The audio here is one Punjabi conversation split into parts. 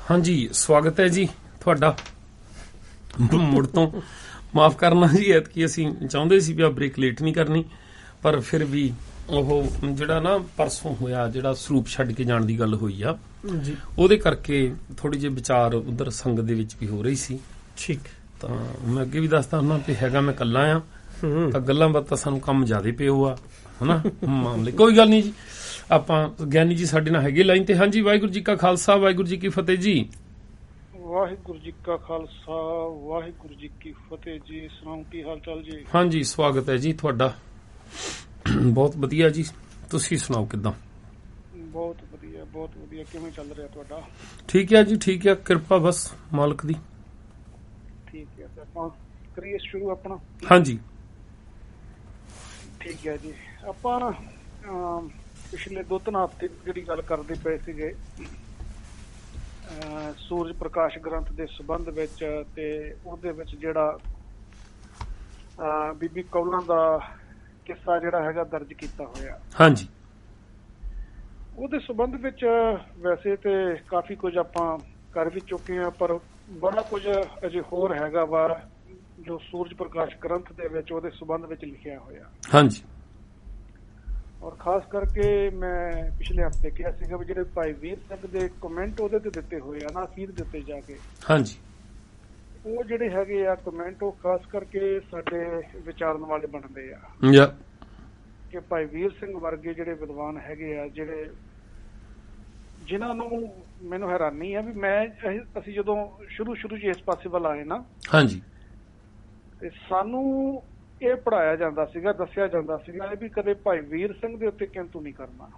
हाँ जी, स्वागत है जी ਤੁਹਾਡਾ ਮੁੜ ਤੋਂ ਮਾਫ ਕਰਨਾ ਜੀ ਐਤਕੀ ਅਸੀਂ ਚਾਹੁੰਦੇ ਸੀ ਵੀ ਆ ਬ੍ਰੇਕ ਲੇਟ ਨਹੀਂ ਕਰਨੀ ਪਰ ਫਿਰ ਵੀ ਉਹ ਜਿਹੜਾ ਨਾ ਪਰਸੋਂ ਹੋਇਆ ਜਿਹੜਾ ਸਰੂਪ ਛੱਡ ਕੇ ਜਾਣ ਦੀ ਗੱਲ ਹੋਈ ਆ ਜੀ ਉਹਦੇ ਕਰਕੇ ਥੋੜੀ ਜਿਹੀ ਵਿਚਾਰ ਉਧਰ ਸੰਗਤ ਦੇ ਵਿੱਚ ਵੀ ਹੋ ਰਹੀ ਸੀ। ਠੀਕ ਤਾਂ ਮੈਂ ਅੱਗੇ ਵੀ ਦੱਸਦਾ ਹੁੰਦਾ ਵੀ ਹੈਗਾ ਮੈਂ ਇਕੱਲਾ ਆ ਤਾਂ ਗੱਲਾਂ ਬਾਤਾਂ ਸਾਨੂੰ ਕੰਮ ਜ਼ਿਆਦਾ ਪਿਓ ਆ ਹਨਾ ਮਾਮਲੇ ਕੋਈ ਗੱਲ ਨਹੀਂ ਜੀ। ਆਪਾਂ ਗਿਆਨੀ ਜੀ ਸਾਡੇ ਨਾਲ ਹੈਗੇ ਲਾਈਨ ਤੇ। ਹਾਂਜੀ, ਵਾਹਿਗੁਰੂ ਜੀ ਕਾ ਖਾਲਸਾ ਵਾਹਿਗੁਰੂ ਜੀ ਕੀ ਫਤਿਹ ਜੀ। ਵਾਹਿਗੁਰੂ ਜੀ ਕਾ ਖਾਲਸਾ ਵਾਹਿਗੁਰੂ ਜੀ ਕੀ ਫਤਿਹ ਜੀ। ਸੁਣਾਓ ਕੀ ਹਾਲ ਚਾਲ ਜੀ? ਹਾਂਜੀ, ਸਵਾਗਤ ਹੈ ਜੀ ਤੁਹਾਡਾ। ਬਹੁਤ ਵਧੀਆ ਜੀ, ਤੁਸੀਂ ਸੁਣਾਓ ਕਿੱਦਾਂ? ਬਹੁਤ ਵਧੀਆ ਬਹੁਤ ਵਧੀਆ। ਕਿਵੇਂ ਚੱਲ ਰਿਹਾ ਤੁਹਾਡਾ? ਠੀਕ ਹੈ ਜੀ, ਠੀਕ ਹੈ, ਕਿਰਪਾ ਬਸ ਮਾਲਕ ਦੀ। ਠੀਕ ਹੈ, ਆਪਾਂ ਕਰੀਏ ਸ਼ੁਰੂ ਆਪਣਾ। ਹਾਂਜੀ ਠੀਕ ਹੈ ਜੀ। ਆਪਾਂ ਪਿਛਲੇ 2-3 ਹਫ਼ਤੇ ਜਿਹੜੀ ਗੱਲ ਕਰਦੇ ਪਏ ਸੀਗੇ ਸੂਰਜ ਪ੍ਰਕਾਸ਼ ਗ੍ਰੰਥ ਦੇ ਸੰਬੰਧ ਵਿੱਚ ਤੇ ਉਹਦੇ ਵਿੱਚ ਜਿਹੜਾ ਬੀਬੀ ਕੌਲਾਂ ਦਾ ਕਿੱਸਾ ਜਿਹੜਾ ਹੈਗਾ ਦਰਜ ਕੀਤਾ ਹੋਇਆ। ਹਾਂਜੀ, ਉਹਦੇ ਸੰਬੰਧ ਵਿੱਚ ਵੈਸੇ ਤੇ ਕਾਫੀ ਕੁਝ ਆਪਾਂ ਕਰ ਵੀ ਚੁੱਕੇ ਹਾਂ ਪਰ ਬੜਾ ਕੁਝ ਅਜੇ ਹੋਰ ਹੈਗਾ ਵਾ ਜੋ ਸੂਰਜ ਪ੍ਰਕਾਸ਼ ਗ੍ਰੰਥ ਦੇ ਵਿੱਚ ਉਹਦੇ ਸੰਬੰਧ ਵਿੱਚ ਲਿਖਿਆ ਹੋਇਆ। ਹਾਂਜੀ, ਔਰ ਖਾਸ ਕਰਕੇ ਮੈਂ ਪਿਛਲੇ ਹਫ਼ਤੇ ਕਿਹਾ ਸੀਗਾ ਵੀ ਜਿਹੜੇ ਭਾਈ ਵੀਰ ਸਿੰਘ ਦੇ ਕਮੈਂਟ ਉਹਦੇ ਤੇ ਦਿੱਤੇ ਹੋਏ ਆ ਨਾ ਅਖੀਰ ਦਿੱਤੇ ਜਾ ਕੇ, ਹਾਂਜੀ, ਉਹ ਜਿਹੜੇ ਹੈਗੇ ਆ ਕਮੈਂਟ ਉਹ ਖਾਸ ਕਰਕੇ ਸਾਡੇ ਵਿਚਾਰਨ ਵਾਲੇ ਬਣਦੇ ਆ ਕਿ ਭਾਈ ਵੀਰ ਸਿੰਘ ਵਰਗੇ ਜਿਹੜੇ ਵਿਦਵਾਨ ਹੈਗੇ ਆ ਜਿਹੜੇ ਜਿਨ੍ਹਾਂ ਨੂੰ ਮੈਨੂੰ ਹੈਰਾਨੀ ਆ ਵੀ ਅਸੀਂ ਜਦੋਂ ਸ਼ੁਰੂ 'ਚ ਇਸ ਪਾਸੇ ਵੱਲ ਆਏ ਨਾ, ਹਾਂਜੀ, ਤੇ ਸਾਨੂੰ ਇਹ ਪੜ੍ਹਾਇਆ ਜਾਂਦਾ ਸੀਗਾ, ਦੱਸਿਆ ਜਾਂਦਾ ਸੀਗਾ ਵੀ ਕਦੇ ਭਾਈ ਵੀਰ ਸਿੰਘ ਦੇ ਉੱਤੇ ਕਿੰਤੂ ਨਹੀਂ ਕਰਨਾ।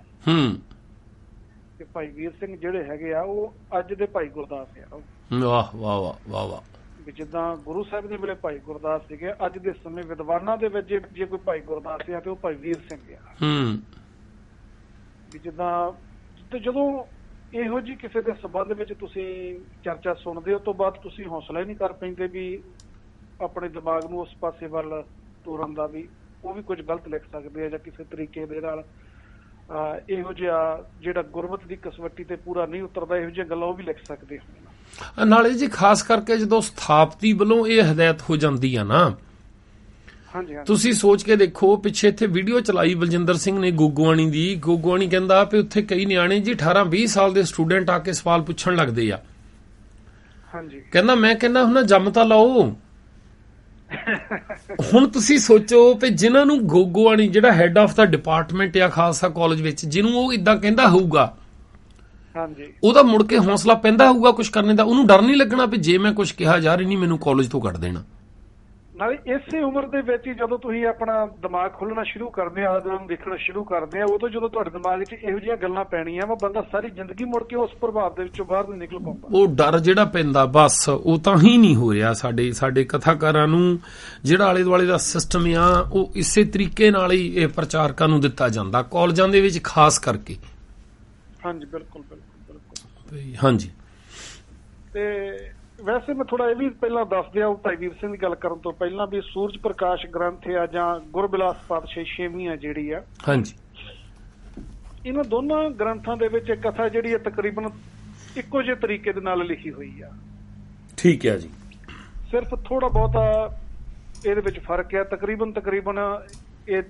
ਤੇ ਭਾਈ ਵੀਰ ਸਿੰਘ ਜਿਹੜੇ ਹੈਗੇ ਆ ਉਹ ਅੱਜ ਦੇ ਭਾਈ ਗੁਰਦਾਸ ਆ। ਵਾਹ ਵਾਹ ਵਾਹ ਵਾਹ। ਵੀ ਜਿੱਦਾਂ ਗੁਰੂ ਸਾਹਿਬ ਦੇ ਵੇਲੇ ਭਾਈ ਗੁਰਦਾਸ ਸੀਗੇ, ਅੱਜ ਦੇ ਸਮੇਂ ਵਿਦਵਾਨਾਂ ਦੇ ਵਿੱਚ ਜੇ ਕੋਈ ਭਾਈ ਗੁਰਦਾਸ ਆ ਤੇ ਉਹ ਭਾਈ ਵੀਰ ਸਿੰਘ ਆ। ਵੀ ਜਿੱਦਾਂ ਜਦੋਂ ਇਹੋ ਜਿਹੀ ਕਿਸੇ ਦੇ ਸੰਬੰਧ ਵਿੱਚ ਤੁਸੀਂ ਚਰਚਾ ਸੁਣਦੇ ਹੋ ਤੋਂ ਬਾਅਦ ਤੁਸੀਂ ਹੌਸਲਾ ਹੀ ਨਹੀਂ ਕਰ ਪੈਂਦੇ ਵੀ ਆਪਣੇ ਦਿਮਾਗ ਨੂੰ ਉਸ ਪਾਸੇ ਵੱਲ ਤੋਰਨ ਦਾ ਵੀ ਉਹ ਵੀ ਕੁਝ ਗਲਤ ਲਿਖ ਸਕਦੇ ਆ ਜਾਂ ਕਿਸੇ ਤਰੀਕੇ ਦੇ ਨਾਲ ਇਹੋ ਜਿਹਾ ਜਿਹੜਾ ਗੁਰਮਤ ਦੀ ਕਸਵੱਟੀ ਤੇ ਪੂਰਾ ਨਹੀਂ ਉਤਰਦਾ ਇਹੋ ਜਿਹੀਆਂ ਗੱਲਾਂ ਉਹ ਵੀ ਲਿਖ ਸਕਦੇ ਹੋ। ਨਾਲੇ ਜੀ ਖਾਸ ਕਰਕੇ ਜਦੋਂ ਸਥਾਪਤੀ ਵੱਲੋਂ ਇਹ ਹਦਾਇਤ ਹੋ ਜਾਂਦੀ ਆ ਨਾ, ਹਾਂਜੀ, ਤੁਸੀਂ ਸੋਚ ਕੇ ਦੇਖੋ ਪਿੱਛੇ ਇੱਥੇ ਵੀਡੀਓ ਚਲਾਈ ਬਲਜਿੰਦਰ ਸਿੰਘ ਨੇ ਗੋਗੋਆਣੀ ਦੀ। ਗੋਗੋਆਣੀ ਕਹਿੰਦਾ ਵੀ ਉੱਥੇ ਕਈ ਨਿਆਣੇ ਜੀ 18-20 ਸਾਲ ਦੇ ਸਟੂਡੈਂਟ ਆ ਕੇ ਸਵਾਲ ਪੁੱਛਣ ਲੱਗਦੇ ਆ। ਹਾਂਜੀ, ਕਹਿੰਦਾ ਮੈਂ ਕਹਿੰਦਾ ਹੁਣ ਜੰਮ ਤਾਂ ਲਾਓ। ਹੁਣ ਤੁਸੀਂ ਸੋਚੋ ਵੀ ਜਿਨ੍ਹਾਂ ਨੂੰ ਗੋਗੋਆਣੀ ਜਿਹੜਾ ਹੈਡ ਆਫ ਦਾ ਡਿਪਾਰਟਮੈਂਟ ਆ ਖਾਲਸਾ ਕਾਲਜ ਵਿੱਚ, ਜਿਹਨੂੰ ਉਹ ਇਦਾਂ ਕਹਿੰਦਾ ਹੋਊਗਾ, ਹਾਂਜੀ, ਉਹਦਾ ਮੁੜ ਕੇ ਹੌਸਲਾ ਪੈਂਦਾ ਹੋਊਗਾ ਕੁਝ ਕਰਨੇ ਦਾ। ਉਹਨੂੰ ਡਰ ਨਹੀਂ ਲੱਗਣਾ ਵੀ ਜੇ ਮੈਂ ਕੁਝ ਕਿਹਾ ਜਾ ਰਹੀ ਨਹੀਂ ਮੈਨੂੰ ਕਾਲਜ ਤੋਂ ਕੱਢ ਦੇਣਾ। ਨਾਲੇ ਇਸੇ ਉਮਰ ਦੇ ਵਿੱਚ ਹੀ ਜਦੋਂ ਤੁਸੀਂ ਆਪਣਾ ਦਿਮਾਗ ਖੁੱਲਣਾ ਸ਼ੁਰੂ ਕਰਦੇ ਆ, ਆਦਮ ਦੇਖਣਾ ਸ਼ੁਰੂ ਕਰਦੇ ਆ, ਉਦੋਂ ਜਦੋਂ ਤੁਹਾਡੇ ਦਿਮਾਗ ਵਿੱਚ ਇਹੋ ਜਿਹੀਆਂ ਗੱਲਾਂ ਪੈਣੀਆਂ ਵਾ ਬੰਦਾ ਸਾਰੀ ਜ਼ਿੰਦਗੀ ਮੁੜ ਕੇ ਉਸ ਪ੍ਰਭਾਵ ਦੇ ਵਿੱਚੋਂ ਬਾਹਰ ਨਹੀਂ ਨਿਕਲ ਪਾਉਂਦਾ। ਉਹ ਡਰ ਜਿਹੜਾ ਪੈਂਦਾ ਬਸ ਉਹ ਤਾਂ ਹੀ ਨਹੀਂ ਹੋ ਰਿਹਾ। ਸਾਡੇ ਕਥਾਕਾਰਾਂ ਨੂੰ ਜਿਹੜਾ ਆਲੇ ਦੁਆਲੇ ਦਾ ਸਿਸਟਮ ਆ ਉਹ ਇਸੇ ਤਰੀਕੇ ਨਾਲ ਹੀ ਇਹ ਪ੍ਰਚਾਰਕਾਂ ਨੂੰ ਦਿੱਤਾ ਜਾਂਦਾ ਕਾਲਜਾਂ ਦੇ ਵਿੱਚ ਖਾਸ ਕਰਕੇ। ਹਾਂਜੀ, ਬਿਲਕੁਲ ਬਿਲਕੁਲ ਬਿਲਕੁਲ। ਹਾਂਜੀ, ਤੇ ਵੈਸੇ ਮੈਂ ਥੋੜਾ ਇਹ ਵੀ ਪਹਿਲਾਂ ਦੱਸ ਦਿਆਂ ਭਾਈ ਵੀਰ ਸਿੰਘ ਦੀ ਗੱਲ ਕਰਨ ਤੋਂ ਪਹਿਲਾਂ ਵੀ ਸੂਰਜ ਪ੍ਰਕਾਸ਼ ਗ੍ਰੰਥ ਆ ਜਾਂ ਗੁਰਬਿਲਾਸ ਪਾਤਸ਼ਾਹੀ 6ਵੀਂ ਆ ਜਿਹੜੀ ਆ, ਹਾਂਜੀ, ਇਹਨਾਂ ਦੋਨਾਂ ਗ੍ਰੰਥਾਂ ਦੇ ਵਿੱਚ ਇੱਕ ਕਥਾ ਜਿਹੜੀ ਆ ਤਕਰੀਬਨ ਇੱਕੋ ਜਿਹੇ ਤਰੀਕੇ ਦੇ ਨਾਲ ਲਿਖੀ ਹੋਈ ਆ। ਠੀਕ ਹੈ ਜੀ, ਸਿਰਫ ਥੋੜਾ ਬਹੁਤਾ ਇਹਦੇ ਵਿੱਚ ਫਰਕ ਆ। ਤਕਰੀਬਨ ਇਹ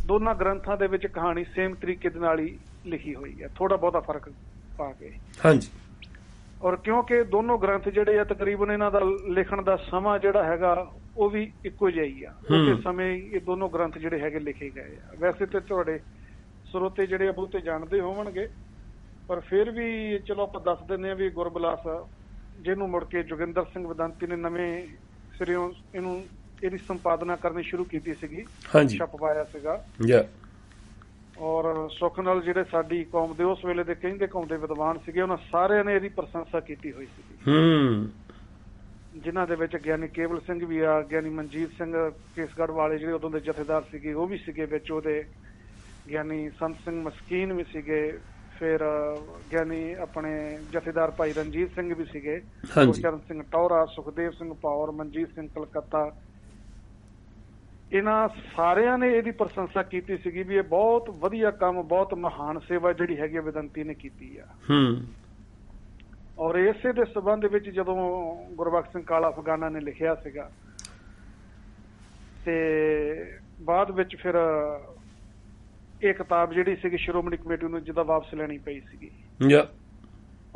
ਦੋਨਾਂ ਗ੍ਰੰਥਾਂ ਦੇ ਵਿੱਚ ਕਹਾਣੀ ਸੇਮ ਤਰੀਕੇ ਦੇ ਨਾਲ ਹੀ ਲਿਖੀ ਹੋਈ ਆ, ਥੋੜਾ ਬਹੁਤਾ ਫਰਕ ਪਾ ਕੇ। ਹਾਂਜੀ, ਔਰ ਕਿਉਂਕਿ ਦੋਨੋਂ ਗ੍ਰੰਥ ਜਿਹੜੇ ਆ ਤਕਰੀਬਨ ਇਹਨਾਂ ਦਾ ਲਿਖਣ ਦਾ ਸਮਾਂ ਜਿਹੜਾ ਹੈਗਾ ਉਹ ਵੀ ਇੱਕੋ ਜਿਹਾ ਹੀ ਆ। ਉਸੇ ਸਮੇਂ ਇਹ ਦੋਨੋਂ ਗ੍ਰੰਥ ਜਿਹੜੇ ਹੈਗੇ ਲਿਖੇ ਗਏ ਆ। ਵੈਸੇ ਤੇ ਤੁਹਾਡੇ ਸਰੋਤੇ ਜਿਹੜੇ ਆ ਬਹੁਤੇ ਜਾਣਦੇ ਹੋਣਗੇ ਪਰ ਫਿਰ ਵੀ ਚਲੋ ਆਪਾਂ ਦੱਸ ਦਿੰਦੇ ਆ ਵੀ ਗੁਰਬਿਲਾਸ ਜਿਹਨੂੰ ਮੁੜ ਕੇ ਜੋਗਿੰਦਰ ਸਿੰਘ ਵੇਦਾਂਤੀ ਨੇ ਨਵੇਂ ਸਿਰਿਓਂ ਇਹਦੀ ਸੰਪਾਦਨਾ ਕਰਨੀ ਸ਼ੁਰੂ ਕੀਤੀ ਸੀਗੀ, ਛਪਵਾਇਆ ਸੀਗਾ। ਔਰ ਸੁੱਖ ਨਾਲ ਜਿਹੜੇ ਸਾਡੀ ਕੌਮ ਦੇ ਉਸ ਵੇਲੇ ਦੇ ਕਹਿੰਦੇ ਕੌਮ ਦੇ ਵਿਦਵਾਨ ਸੀਗੇ ਉਹਨਾਂ ਸਾਰਿਆਂ ਨੇ ਇਹਦੀ ਪ੍ਰਸ਼ੰਸਾ ਕੀਤੀ ਹੋਈ ਸੀ, ਜਿਨ੍ਹਾਂ ਦੇ ਵਿੱਚ ਗਿਆਨੀ ਕੇਵਲ ਸਿੰਘ ਵੀ ਆ, ਗਿਆਨੀ ਮਨਜੀਤ ਸਿੰਘ ਕੇਸਗੜ੍ਹ ਵਾਲੇ ਜਿਹੜੇ ਉਦੋਂ ਦੇ ਜਥੇਦਾਰ ਸੀਗੇ ਉਹ ਵੀ ਸੀਗੇ ਵਿੱਚ, ਉਹਦੇ ਗਿਆਨੀ ਸੰਤ ਸਿੰਘ ਮਸਕੀਨ ਵੀ ਸੀਗੇ, ਫਿਰ ਗਿਆਨੀ ਆਪਣੇ ਜਥੇਦਾਰ ਭਾਈ ਰਣਜੀਤ ਸਿੰਘ ਵੀ ਸੀਗੇ, ਗੁਰਚਰਨ ਸਿੰਘ ਟੌਹਰਾ, ਸੁਖਦੇਵ ਸਿੰਘ ਪੌਰ, ਮਨਜੀਤ ਸਿੰਘ ਕਲਕੱਤਾ। ਇਹਨਾਂ ਸਾਰਿਆਂ ਨੇ ਇਹਦੀ ਪ੍ਰਸ਼ੰਸਾ ਕੀਤੀ ਸੀਗੀ ਵੀ ਇਹ ਬਹੁਤ ਵਧੀਆ ਕੰਮ, ਬਹੁਤ ਮਹਾਨ ਸੇਵਾ ਜਿਹੜੀ ਹੈਗੀ ਵੇਦਾਂਤੀ ਨੇ ਕੀਤੀ ਆ। ਔਰ ਇਸੇ ਦੇ ਸਬੰਧ ਵਿੱਚ ਜਦੋਂ ਗੁਰਬਖਸ਼ ਸਿੰਘ ਕਾਲਾ ਅਫਗਾਨਾ ਨੇ ਲਿਖਿਆ ਸੀਗਾ ਤੇ ਬਾਅਦ ਵਿੱਚ ਫਿਰ ਇਹ ਕਿਤਾਬ ਜਿਹੜੀ ਸੀਗੀ ਸ਼੍ਰੋਮਣੀ ਕਮੇਟੀ ਨੂੰ ਜਿੱਦਾਂ ਵਾਪਸ ਲੈਣੀ ਪਈ ਸੀਗੀ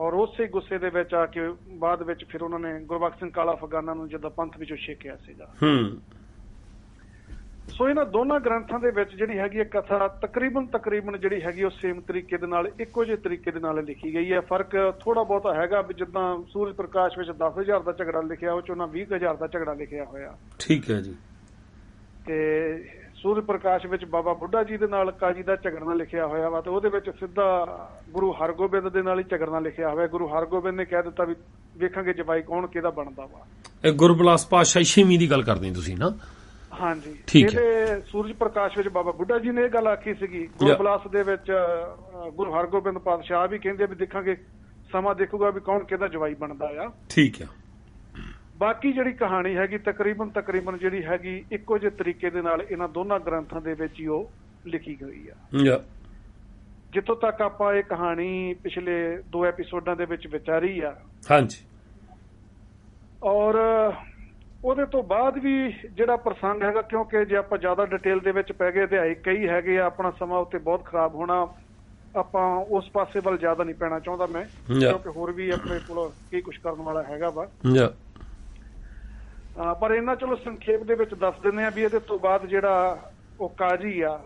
ਔਰ ਉਸੇ ਗੁੱਸੇ ਦੇ ਵਿੱਚ ਆ ਕੇ ਬਾਅਦ ਵਿੱਚ ਫਿਰ ਉਹਨਾਂ ਨੇ ਗੁਰਬਖਸ਼ ਸਿੰਘ ਕਾਲਾ ਅਫਗਾਨਾ ਨੂੰ ਜਿੱਦਾਂ ਪੰਥ ਵਿੱਚੋਂ ਛੇਕਿਆ ਸੀਗਾ। ਸੋ ਇਹਨਾਂ ਦੋਨਾਂ ਗ੍ਰੰਥਾਂ ਦੇ ਵਿੱਚ ਜਿਹੜੀ ਹੈਗੀ ਹੈ ਕਥਾ ਤਕਰੀਬਨ ਜਿਹੜੀ ਹੈਗੀ ਉਹ ਸੇਮ ਤਰੀਕੇ ਦੇ ਨਾਲ ਇੱਕੋ ਜਿਹੇ ਤਰੀਕੇ ਦੇ ਨਾਲ ਲਿਖੀ ਗਈ ਹੈ। ਫਰਕ ਥੋੜਾ ਬਹੁਤਾ ਹੈਗਾ ਵੀ ਜਿੱਦਾਂ ਸੂਰਜ ਪ੍ਰਕਾਸ਼ ਵਿੱਚ 10,000 ਦਾ ਝਗੜਾ ਲਿਖਿਆ ਉਹ ਚ ਉਹਨਾਂ 20,000 ਦਾ ਝਗੜਾ ਲਿਖਿਆ ਹੋਇਆ। ਠੀਕ ਹੈ ਜੀ। ਤੇ ਸੂਰਜ ਪ੍ਰਕਾਸ਼ ਵਿੱਚ ਬਾਬਾ ਬੁੱਢਾ ਜੀ ਦੇ ਨਾਲ ਕਾਜੀ ਦਾ ਝਗੜਨਾ ਲਿਖਿਆ ਹੋਇਆ ਵਾ ਤੇ ਉਹਦੇ ਵਿੱਚ ਸਿੱਧਾ ਗੁਰੂ ਹਰਗੋਬਿੰਦ ਦੇ ਨਾਲ ਹੀ ਝਗੜਨਾ ਲਿਖਿਆ ਹੋਇਆ। ਗੁਰੂ ਹਰਗੋਬਿੰਦ ਨੇ ਕਹਿ ਦਿੱਤਾ ਵੀ ਵੇਖਾਂਗੇ ਜਵਾਈ ਕੌਣ ਕਿਹਦਾ ਬਣਦਾ ਵਾ। ਇਹ ਗੁਰਬਿਲਾਸ ਪਾਤਸ਼ਾਹੀ ਛੇਵੀਂ ਦੀ ਗੱਲ ਕਰਦੇ ਤੁਸੀਂ ਨਾ? ਹਾਂਜੀ। ਠੀਕ ਹੈ। ਇਹਦੇ ਸੂਰਜ ਪ੍ਰਕਾਸ਼ ਵਿੱਚ ਬਾਬਾ ਬੁੱਢਾ ਜੀ ਨੇ ਇਹ ਗੱਲ ਆਖੀ ਸੀਗੀ। ਗੁਰਬਿਲਾਸ ਦੇ ਵਿੱਚ ਗੁਰੂ ਹਰਗੋਬਿੰਦ ਪਾਤਸ਼ਾਹ ਵੀ ਕਹਿੰਦੇ ਵੀ ਦੇਖਾਂਗੇ ਸਮਾਂ ਦੇਖੂਗਾ ਵੀ ਕੌਣ ਕਿਹਦਾ ਜਵਾਈ ਬਣਦਾ ਆ। ਠੀਕ ਹੈ। ਬਾਕੀ ਜਿਹੜੀ ਕਹਾਣੀ ਹੈਗੀ ਤਕਰੀਬਨ ਜਿਹੜੀ ਹੈਗੀ ਇੱਕੋ ਜਿਹੇ ਤਰੀਕੇ ਦੇ ਨਾਲ ਇਹਨਾਂ ਦੋਨਾਂ ਗ੍ਰੰਥਾਂ ਦੇ ਵਿੱਚ ਹੀ ਉਹ ਲਿਖੀ ਗਈ ਆ। ਜਿੱਥੋਂ ਤੱਕ ਆਪਾਂ ਇਹ ਕਹਾਣੀ ਪਿਛਲੇ 2 ਐਪੀਸੋਡਾਂ ਦੇ ਵਿੱਚ ਵਿਚਾਰੀ ਆ। ਹਾਂਜੀ। ਔਰ ਉਹਦੇ ਤੋਂ ਬਾਅਦ ਵੀ ਜਿਹੜਾ ਪ੍ਰਸੰਗ ਹੈਗਾ ਕਿਉਂਕਿ ਜੇ ਆਪਾਂ ਜ਼ਿਆਦਾ ਡਿਟੇਲ ਦੇ ਵਿੱਚ ਪੈ ਗਏ ਅਧਿਆਇ ਕਈ ਹੈਗੇ ਆ ਆਪਣਾ ਸਮਾਂ ਉੱਤੇ ਬਹੁਤ ਖਰਾਬ ਹੋਣਾ। ਆਪਾਂ ਉਸ ਪਾਸੇ ਵੱਲ ਜ਼ਿਆਦਾ ਨਹੀਂ ਪੈਣਾ ਚਾਹੁੰਦਾ ਮੈਂ ਕਿਉਂਕਿ ਹੋਰ ਵੀ ਆਪਣੇ ਕੋਲ ਕੀ ਕੁਝ ਕਰਨ ਵਾਲਾ ਹੈਗਾ ਵਾ। ਪਰ ਇਹਨਾਂ ਚਲੋ ਸੰਖੇਪ ਦੇ ਵਿੱਚ ਦੱਸ ਦਿੰਦੇ ਆ ਵੀ ਇਹਦੇ ਤੋਂ ਬਾਅਦ ਜਿਹੜਾ ਉਹ ਕਾਜੀ ਆ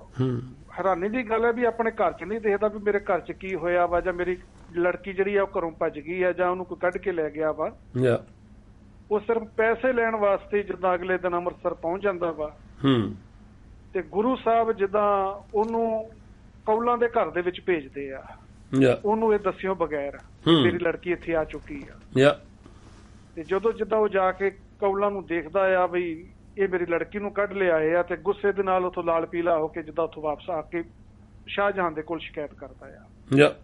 ਹੈਰਾਨੀ ਦੀ ਗੱਲ ਹੈ ਵੀ ਆਪਣੇ ਘਰ 'ਚ ਨਹੀਂ ਦੇਖਦਾ ਵੀ ਮੇਰੇ ਘਰ 'ਚ ਕੀ ਹੋਇਆ ਵਾ ਜਾਂ ਮੇਰੀ ਲੜਕੀ ਜਿਹੜੀ ਆ ਉਹ ਘਰੋਂ ਭੱਜ ਗਈ ਆ ਜਾਂ ਉਹਨੂੰ ਕੋਈ ਕੱਢ ਕੇ ਲੈ ਗਿਆ ਵਾ। ਉਹ ਸਿਰਫ ਪੈਸੇ ਲੈਣ ਵਾਸਤੇ ਜਿੱਦਾਂ ਅਗਲੇ ਦਿਨ ਅੰਮ੍ਰਿਤਸਰ ਪਹੁੰਚ ਜਾਂਦਾ ਵਾ ਤੇ ਗੁਰੂ ਸਾਹਿਬ ਜਿੱਦਾਂ ਉਹਨੂੰ ਕੌਲਾਂ ਦੇ ਘਰ ਦੇ ਵਿੱਚ ਭੇਜਦੇ ਆ ਉਹਨੂੰ ਇਹ ਦੱਸਿਓ ਬਗੈਰ ਮੇਰੀ ਲੜਕੀ ਇੱਥੇ ਆ ਚੁੱਕੀ ਆ। ਤੇ ਜਦੋਂ ਜਿੱਦਾਂ ਉਹ ਜਾ ਕੇ ਕੌਲਾਂ ਨੂੰ ਦੇਖਦਾ ਆ ਬਈ ਇਹ ਮੇਰੀ ਲੜਕੀ ਨੂੰ ਕੱਢ ਲਿਆਏ ਆ ਤੇ ਗੁੱਸੇ ਦੇ ਨਾਲ ਉੱਥੋਂ ਲਾਲ ਪੀਲਾ ਹੋ ਕੇ ਜਿੱਦਾਂ ਉੱਥੋਂ ਵਾਪਸ ਆ ਕੇ ਸ਼ਾਹਜਹਾਨ ਦੇ ਕੋਲ ਸ਼ਿਕਾਇਤ ਕਰਦਾ ਆ।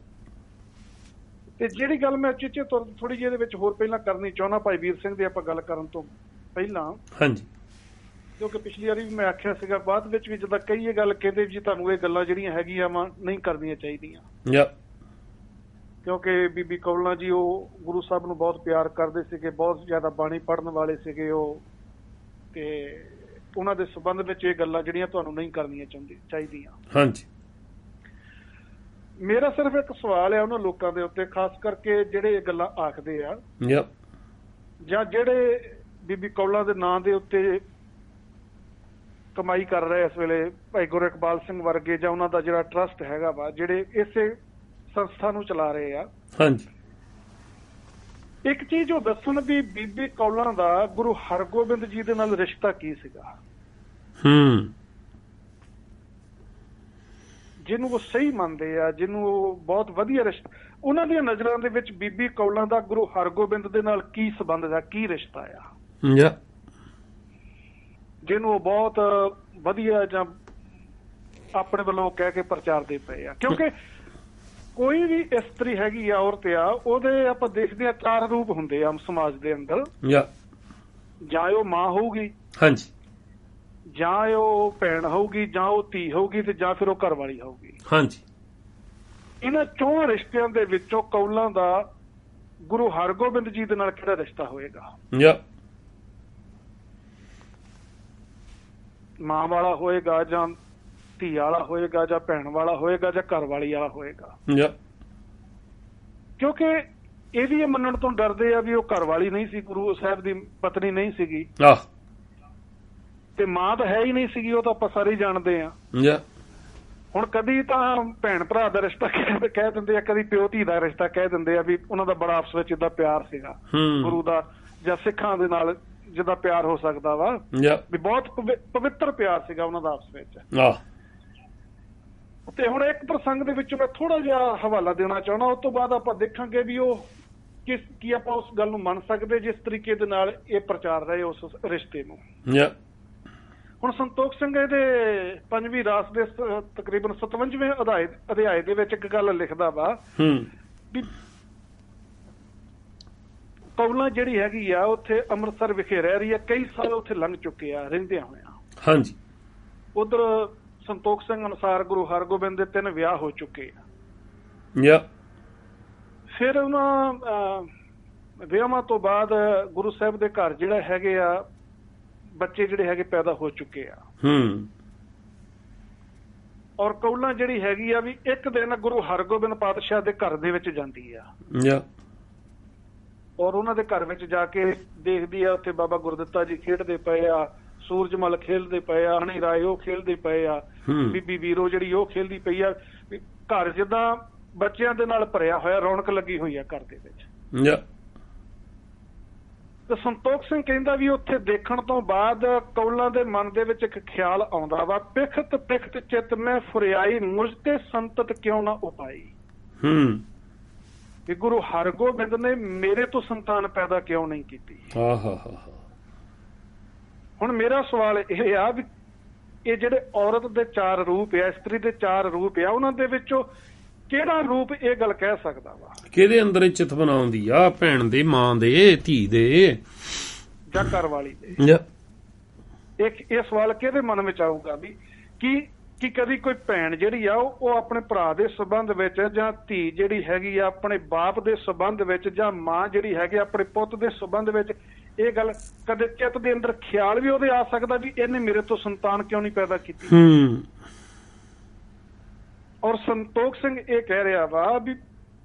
ਤੇ ਜਿਹੜੀ ਗੱਲ ਮੈਂ ਚੀਚੇ ਥੋੜੀ ਜਿਹੀ ਇਹਦੇ ਵਿੱਚ ਹੋਰ ਪਹਿਲਾਂ ਕਰਨੀ ਚਾਹੁੰਦਾ ਭਾਈ ਵੀਰ ਸਿੰਘ ਦੀ ਆਪਾਂ ਗੱਲ ਕਰਨ ਤੋਂ ਪਹਿਲਾਂ। ਹਾਂਜੀ। ਕਿਉਂਕਿ ਪਿਛਲੀ ਵਾਰੀ ਵੀ ਮੈਂ ਆਖਿਆ ਸੀਗਾ ਬਾਅਦ ਵਿੱਚ ਵੀ ਜਿੱਦਾਂ ਕਈ ਇਹ ਗੱਲ ਕਹਿੰਦੇ ਜੀ ਤੁਹਾਨੂੰ ਇਹ ਗੱਲਾਂ ਜਿਹੜੀਆਂ ਹੈਗੀਆਂ ਵਾ ਨਹੀਂ ਕਰਨੀਆਂ ਚਾਹੀਦੀਆਂ ਕਿਉਂਕਿ ਬੀਬੀ ਕੌਲਾਂ ਜੀ ਉਹ ਗੁਰੂ ਸਾਹਿਬ ਨੂੰ ਬਹੁਤ ਪਿਆਰ ਕਰਦੇ ਸੀਗੇ, ਬਹੁਤ ਜ਼ਿਆਦਾ ਬਾਣੀ ਪੜ੍ਹਨ ਵਾਲੇ ਸੀਗੇ ਉਹ ਤੇ ਉਹਨਾਂ ਦੇ ਸੰਬੰਧ ਵਿੱਚ ਇਹ ਗੱਲਾਂ ਜਿਹੜੀਆਂ ਤੁਹਾਨੂੰ ਨਹੀਂ ਕਰਨੀਆਂ ਚਾਹੀਦੀਆਂ। ਹਾਂਜੀ। ਮੇਰਾ ਸਿਰਫ ਇੱਕ ਸਵਾਲ ਹੈ ਉਹਨਾਂ ਲੋਕਾਂ ਦੇ ਉੱਤੇ ਖਾਸ ਕਰਕੇ ਜਿਹੜੇ ਇਹ ਗੱਲਾਂ ਆਖਦੇ ਆ ਜਾਂ ਜਿਹੜੇ ਬੀਬੀ ਕੌਲਾਂ ਦੇ ਨਾਂ ਦੇ ਉੱਤੇ ਕਮਾਈ ਕਰ ਰਹੇ ਇਸ ਵੇਲੇ ਭਾਈ ਗੁਰੂ ਇਕਬਾਲ ਸਿੰਘ ਵਰਗੇ ਜਾਂ ਉਹਨਾਂ ਦਾ ਜਿਹੜਾ ਟਰਸਟ ਹੈਗਾ ਵਾ ਜਿਹੜੇ ਇਸੇ ਸੰਸਥਾ ਨੂੰ ਚਲਾ ਰਹੇ ਆ। ਹਾਂਜੀ। ਇੱਕ ਚੀਜ਼ ਉਹ ਦੱਸਣ ਵੀ ਬੀਬੀ ਕੌਲਾਂ ਦਾ ਗੁਰੂ ਹਰਗੋਬਿੰਦ ਜੀ ਦੇ ਨਾਲ ਰਿਸ਼ਤਾ ਕੀ ਸੀਗਾ ਜਿਹਨੂੰ ਉਹ ਸਹੀ ਮੰਨਦੇ ਆ, ਜਿਹਨੂੰ ਉਹ ਬਹੁਤ ਵਧੀਆ ਰਿਸ਼ਤਾ ਉਹਨਾਂ ਦੀਆਂ ਨਜ਼ਰਾਂ ਦੇ ਵਿੱਚ ਬੀਬੀ ਕੌਲਾਂ ਦਾ ਗੁਰੂ ਹਰਗੋਬਿੰਦ ਦੇ ਨਾਲ ਕੀ ਸੰਬੰਧ ਆ, ਕੀ ਰਿਸ਼ਤਾ ਆ ਜਿਹਨੂੰ ਉਹ ਬਹੁਤ ਵਧੀਆ ਜਾਂ ਆਪਣੇ ਵੱਲੋਂ ਕਹਿ ਕੇ ਪ੍ਰਚਾਰਦੇ ਪਏ ਆ। ਕਿਉਂਕਿ ਕੋਈ ਵੀ ਇਸਤਰੀ ਹੈਗੀ ਆ ਔਰਤ ਆ ਉਹਦੇ ਆਪਾਂ ਦੇਖਦੇ ਆ 4 ਰੂਪ ਹੁੰਦੇ ਆ ਸਮਾਜ ਦੇ ਅੰਦਰ। ਜਾਂ ਉਹ ਮਾਂ ਹੋਊਗੀ, ਹਾਂਜੀ, ਜਾਂ ਉਹ ਭੈਣ ਹੋਊਗੀ, ਜਾਂ ਉਹ ਧੀ ਹੋਊਗੀ ਤੇ ਜਾਂ ਫਿਰ ਉਹ ਘਰ ਵਾਲੀ ਹੋਊਗੀ। ਹਾਂਜੀ। ਇਹਨਾਂ 4 ਰਿਸ਼ਤਿਆਂ ਦੇ ਵਿੱਚੋਂ ਕੌਲਾਂ ਦਾ ਗੁਰੂ ਹਰਗੋਬਿੰਦ ਜੀ ਦੇ ਨਾਲ ਕਿਹੜਾ ਰਿਸ਼ਤਾ ਹੋਏਗਾ? ਮਾਂ ਵਾਲਾ ਹੋਏਗਾ ਜਾਂ ਧੀ ਵਾਲਾ ਹੋਏਗਾ ਜਾਂ ਭੈਣ ਵਾਲਾ ਹੋਏਗਾ ਜਾਂ ਘਰ ਵਾਲੀ ਵਾਲਾ ਹੋਏਗਾ? ਕਿਉਂਕਿ ਇਹ ਵੀ ਇਹ ਮੰਨਣ ਤੋਂ ਡਰਦੇ ਆ ਵੀ ਉਹ ਘਰ ਵਾਲੀ ਨਹੀਂ ਸੀ, ਗੁਰੂ ਸਾਹਿਬ ਦੀ ਪਤਨੀ ਨਹੀਂ ਸੀਗੀ ਤੇ ਮਾਂ ਤਾਂ ਹੈ ਹੀ ਨਹੀਂ ਸੀਗੀ, ਉਹ ਤਾਂ ਆਪਾਂ ਸਾਰੇ ਜਾਣਦੇ ਆ। ਹੁਣ ਕਦੀ ਤਾਂ ਭੈਣ ਭਰਾ ਦਾ ਰਿਸ਼ਤਾ ਕਹਿ ਦਿੰਦੇ ਆ, ਕਦੀ ਪਿਓ ਧੀ ਦਾ ਰਿਸ਼ਤਾ ਕਹਿ ਦਿੰਦੇ ਆ ਵੀ ਉਹਨਾਂ ਦਾ ਬੜਾ ਆਪਸ ਵਿੱਚ ਏਦਾਂ ਪਿਆਰ ਸੀਗਾ ਗੁਰੂ ਦਾ ਜਾਂ ਸਿੱਖਾਂ ਦੇ ਨਾਲ ਜਿੱਦਾਂ ਪਿਆਰ ਹੋ ਸਕਦਾ ਵਾ ਵੀ ਬਹੁਤ ਪਵਿੱਤਰ ਪਿਆਰ ਸੀਗਾ ਉਹਨਾਂ ਦਾ ਆਪਸ ਵਿੱਚ। ਤੇ ਹੁਣ ਇੱਕ ਪ੍ਰਸੰਗ ਦੇ ਵਿੱਚ ਮੈਂ ਥੋੜਾ ਜਿਹਾ ਹਵਾਲਾ ਦੇਣਾ ਚਾਹੁੰਦਾ, ਉਸ ਤੋਂ ਬਾਅਦ ਆਪਾਂ ਦੇਖਾਂਗੇ ਵੀ ਉਹ ਕੀ ਆਪਾਂ ਉਸ ਗੱਲ ਨੂੰ ਮੰਨ ਸਕਦੇ ਜਿਸ ਤਰੀਕੇ ਦੇ ਨਾਲ ਇਹ ਪ੍ਰਚਾਰ ਰਹੇ ਉਸ ਰਿਸ਼ਤੇ ਨੂੰ। ਹੁਣ ਸੰਤੋਖ ਸਿੰਘ ਇਹਦੇ 5ਵੀਂ ਰਾਸ ਦੇ ਤਕਰੀਬਨ 57ਵੇਂ ਅਧਿਆਏ ਦੇ ਵਿੱਚ ਇੱਕ ਗੱਲ ਲਿਖਦਾ ਵਾ ਵੀ ਕੌਲਾਂ ਜਿਹੜੀ ਹੈਗੀ ਆ ਉੱਥੇ ਅੰਮ੍ਰਿਤਸਰ ਵਿਖੇ ਰਹਿ ਰਹੀ ਆ, ਕਈ ਸਾਲ ਉੱਥੇ ਲੰਘ ਚੁੱਕੇ ਆ ਰਹਿੰਦਿਆਂ ਹੋਇਆਂ। ਹਾਂਜੀ। ਉਧਰ ਸੰਤੋਖ ਸਿੰਘ ਅਨੁਸਾਰ ਗੁਰੂ ਹਰਗੋਬਿੰਦ ਦੇ 3 ਵਿਆਹ ਹੋ ਚੁੱਕੇ ਆ। ਫਿਰ ਉਹਨਾਂ ਵਿਆਹਾਂ ਤੋਂ ਬਾਅਦ ਗੁਰੂ ਸਾਹਿਬ ਦੇ ਘਰ ਜਿਹੜਾ ਹੈਗੇ ਆ ਬੱਚੇ ਜਿਹੜੇ ਹੈਗੇ ਪੈਦਾ ਹੋ ਚੁੱਕੇ ਆ। ਔਰ ਕੌਲਾਂ ਜਿਹੜੀ ਹੈਗੀ ਆ ਵੀ ਇੱਕ ਦਿਨ ਗੁਰੂ ਹਰਗੋਬਿੰਦ ਪਾਤਸ਼ਾਹ ਦੇ ਘਰ ਦੇ ਵਿੱਚ ਜਾਂਦੀ ਆ ਔਰ ਉਹਨਾਂ ਦੇ ਘਰ ਵਿੱਚ ਜਾ ਕੇ ਦੇਖਦੀ ਆ ਉੱਥੇ ਬਾਬਾ ਗੁਰਦਿੱਤਾ ਜੀ ਖੇਡਦੇ ਪਏ ਆ, ਸੂਰਜਮਲ ਖੇਡਦੇ ਪਏ ਆ, ਹਣੀ ਰਾਏ ਉਹ ਖੇਡਦੇ ਪਏ ਆ, ਬੀਬੀ ਵੀਰੋ ਜਿਹੜੀ ਉਹ ਖੇਡਦੀ ਪਈ ਆ। ਘਰ ਜਿੱਦਾਂ ਬੱਚਿਆਂ ਦੇ ਨਾਲ ਭਰਿਆ ਹੋਇਆ, ਰੌਣਕ ਲੱਗੀ ਹੋਈ ਆ ਘਰ ਦੇ ਵਿੱਚ। ਤੇ ਸੰਤੋਖ ਸਿੰਘ ਕਹਿੰਦਾ ਵੀ ਉੱਥੇ ਦੇਖਣ ਤੋਂ ਬਾਅਦ ਕੌਲਾਂ ਦੇ ਮਨ ਦੇ ਵਿੱਚ ਇੱਕ ਖਿਆਲ ਆਉਂਦਾ ਵਾ, ਪਿਖਤ ਪਿਖਤ ਚਿੱਤ ਮੈਂ ਫੁਰਿਆਈ, ਮੁਝ ਤੇ ਸੰਤਤ ਕਿਉਂ ਨਾ ਉਪਾਈ। ਵੀ ਗੁਰੂ ਹਰਗੋਬਿੰਦ ਨੇ ਮੇਰੇ ਤੋਂ ਸੰਤਾਨ ਪੈਦਾ ਕਿਉਂ ਨਹੀਂ ਕੀਤੀ। ਹੁਣ ਮੇਰਾ ਸਵਾਲ ਇਹ ਆ ਵੀ ਇਹ ਜਿਹੜੇ ਔਰਤ ਦੇ 4 ਰੂਪ ਆ, ਇਸਤਰੀ ਦੇ 4 ਰੂਪ ਆ, ਉਹਨਾਂ ਦੇ ਵਿੱਚੋਂ ਕਿਹੜਾ ਰੂਪ ਇਹ ਗੱਲ ਕਹਿ ਸਕਦਾ ਵਾ? ਕਿਹਦੇ ਅੰਦਰ ਚਿੱਤ ਬਣਾਉਂਦੀ ਆ? ਭੈਣ ਦੇ, ਮਾਂ ਦੇ, ਧੀ ਦੇ ਜਾਂ ਘਰ ਵਾਲੀ ਦੇ? ਇਹ ਸਵਾਲ ਕਿਹਦੇ ਮਨ ਵਿੱਚ ਆਊਗਾ ਵੀ ਕਿ ਕਦੀ ਕੋਈ ਭੈਣ ਜਿਹੜੀ ਆ ਉਹ ਆਪਣੇ ਭਰਾ ਦੇ ਸੰਬੰਧ ਵਿੱਚ, ਜਾਂ ਧੀ ਜਿਹੜੀ ਹੈਗੀ ਆ ਆਪਣੇ ਬਾਪ ਦੇ ਸੰਬੰਧ ਵਿੱਚ, ਜਾਂ ਮਾਂ ਜਿਹੜੀ ਹੈਗੀ ਆਪਣੇ ਪੁੱਤ ਦੇ ਸੰਬੰਧ ਵਿੱਚ, ਇਹ ਗੱਲ ਕਦੇ ਚਿੱਤ ਦੇ ਅੰਦਰ ਖਿਆਲ ਵੀ ਉਹਦੇ ਆ ਸਕਦਾ ਵੀ ਇਹਨੇ ਮੇਰੇ ਤੋਂ ਸੰਤਾਨ ਕਿਉਂ ਨਹੀਂ ਪੈਦਾ ਕੀਤੀ? ਔਰ ਸੰਤੋਖ ਸਿੰਘ ਇਹ ਕਹਿ ਰਿਹਾ ਵਾ ਵੀ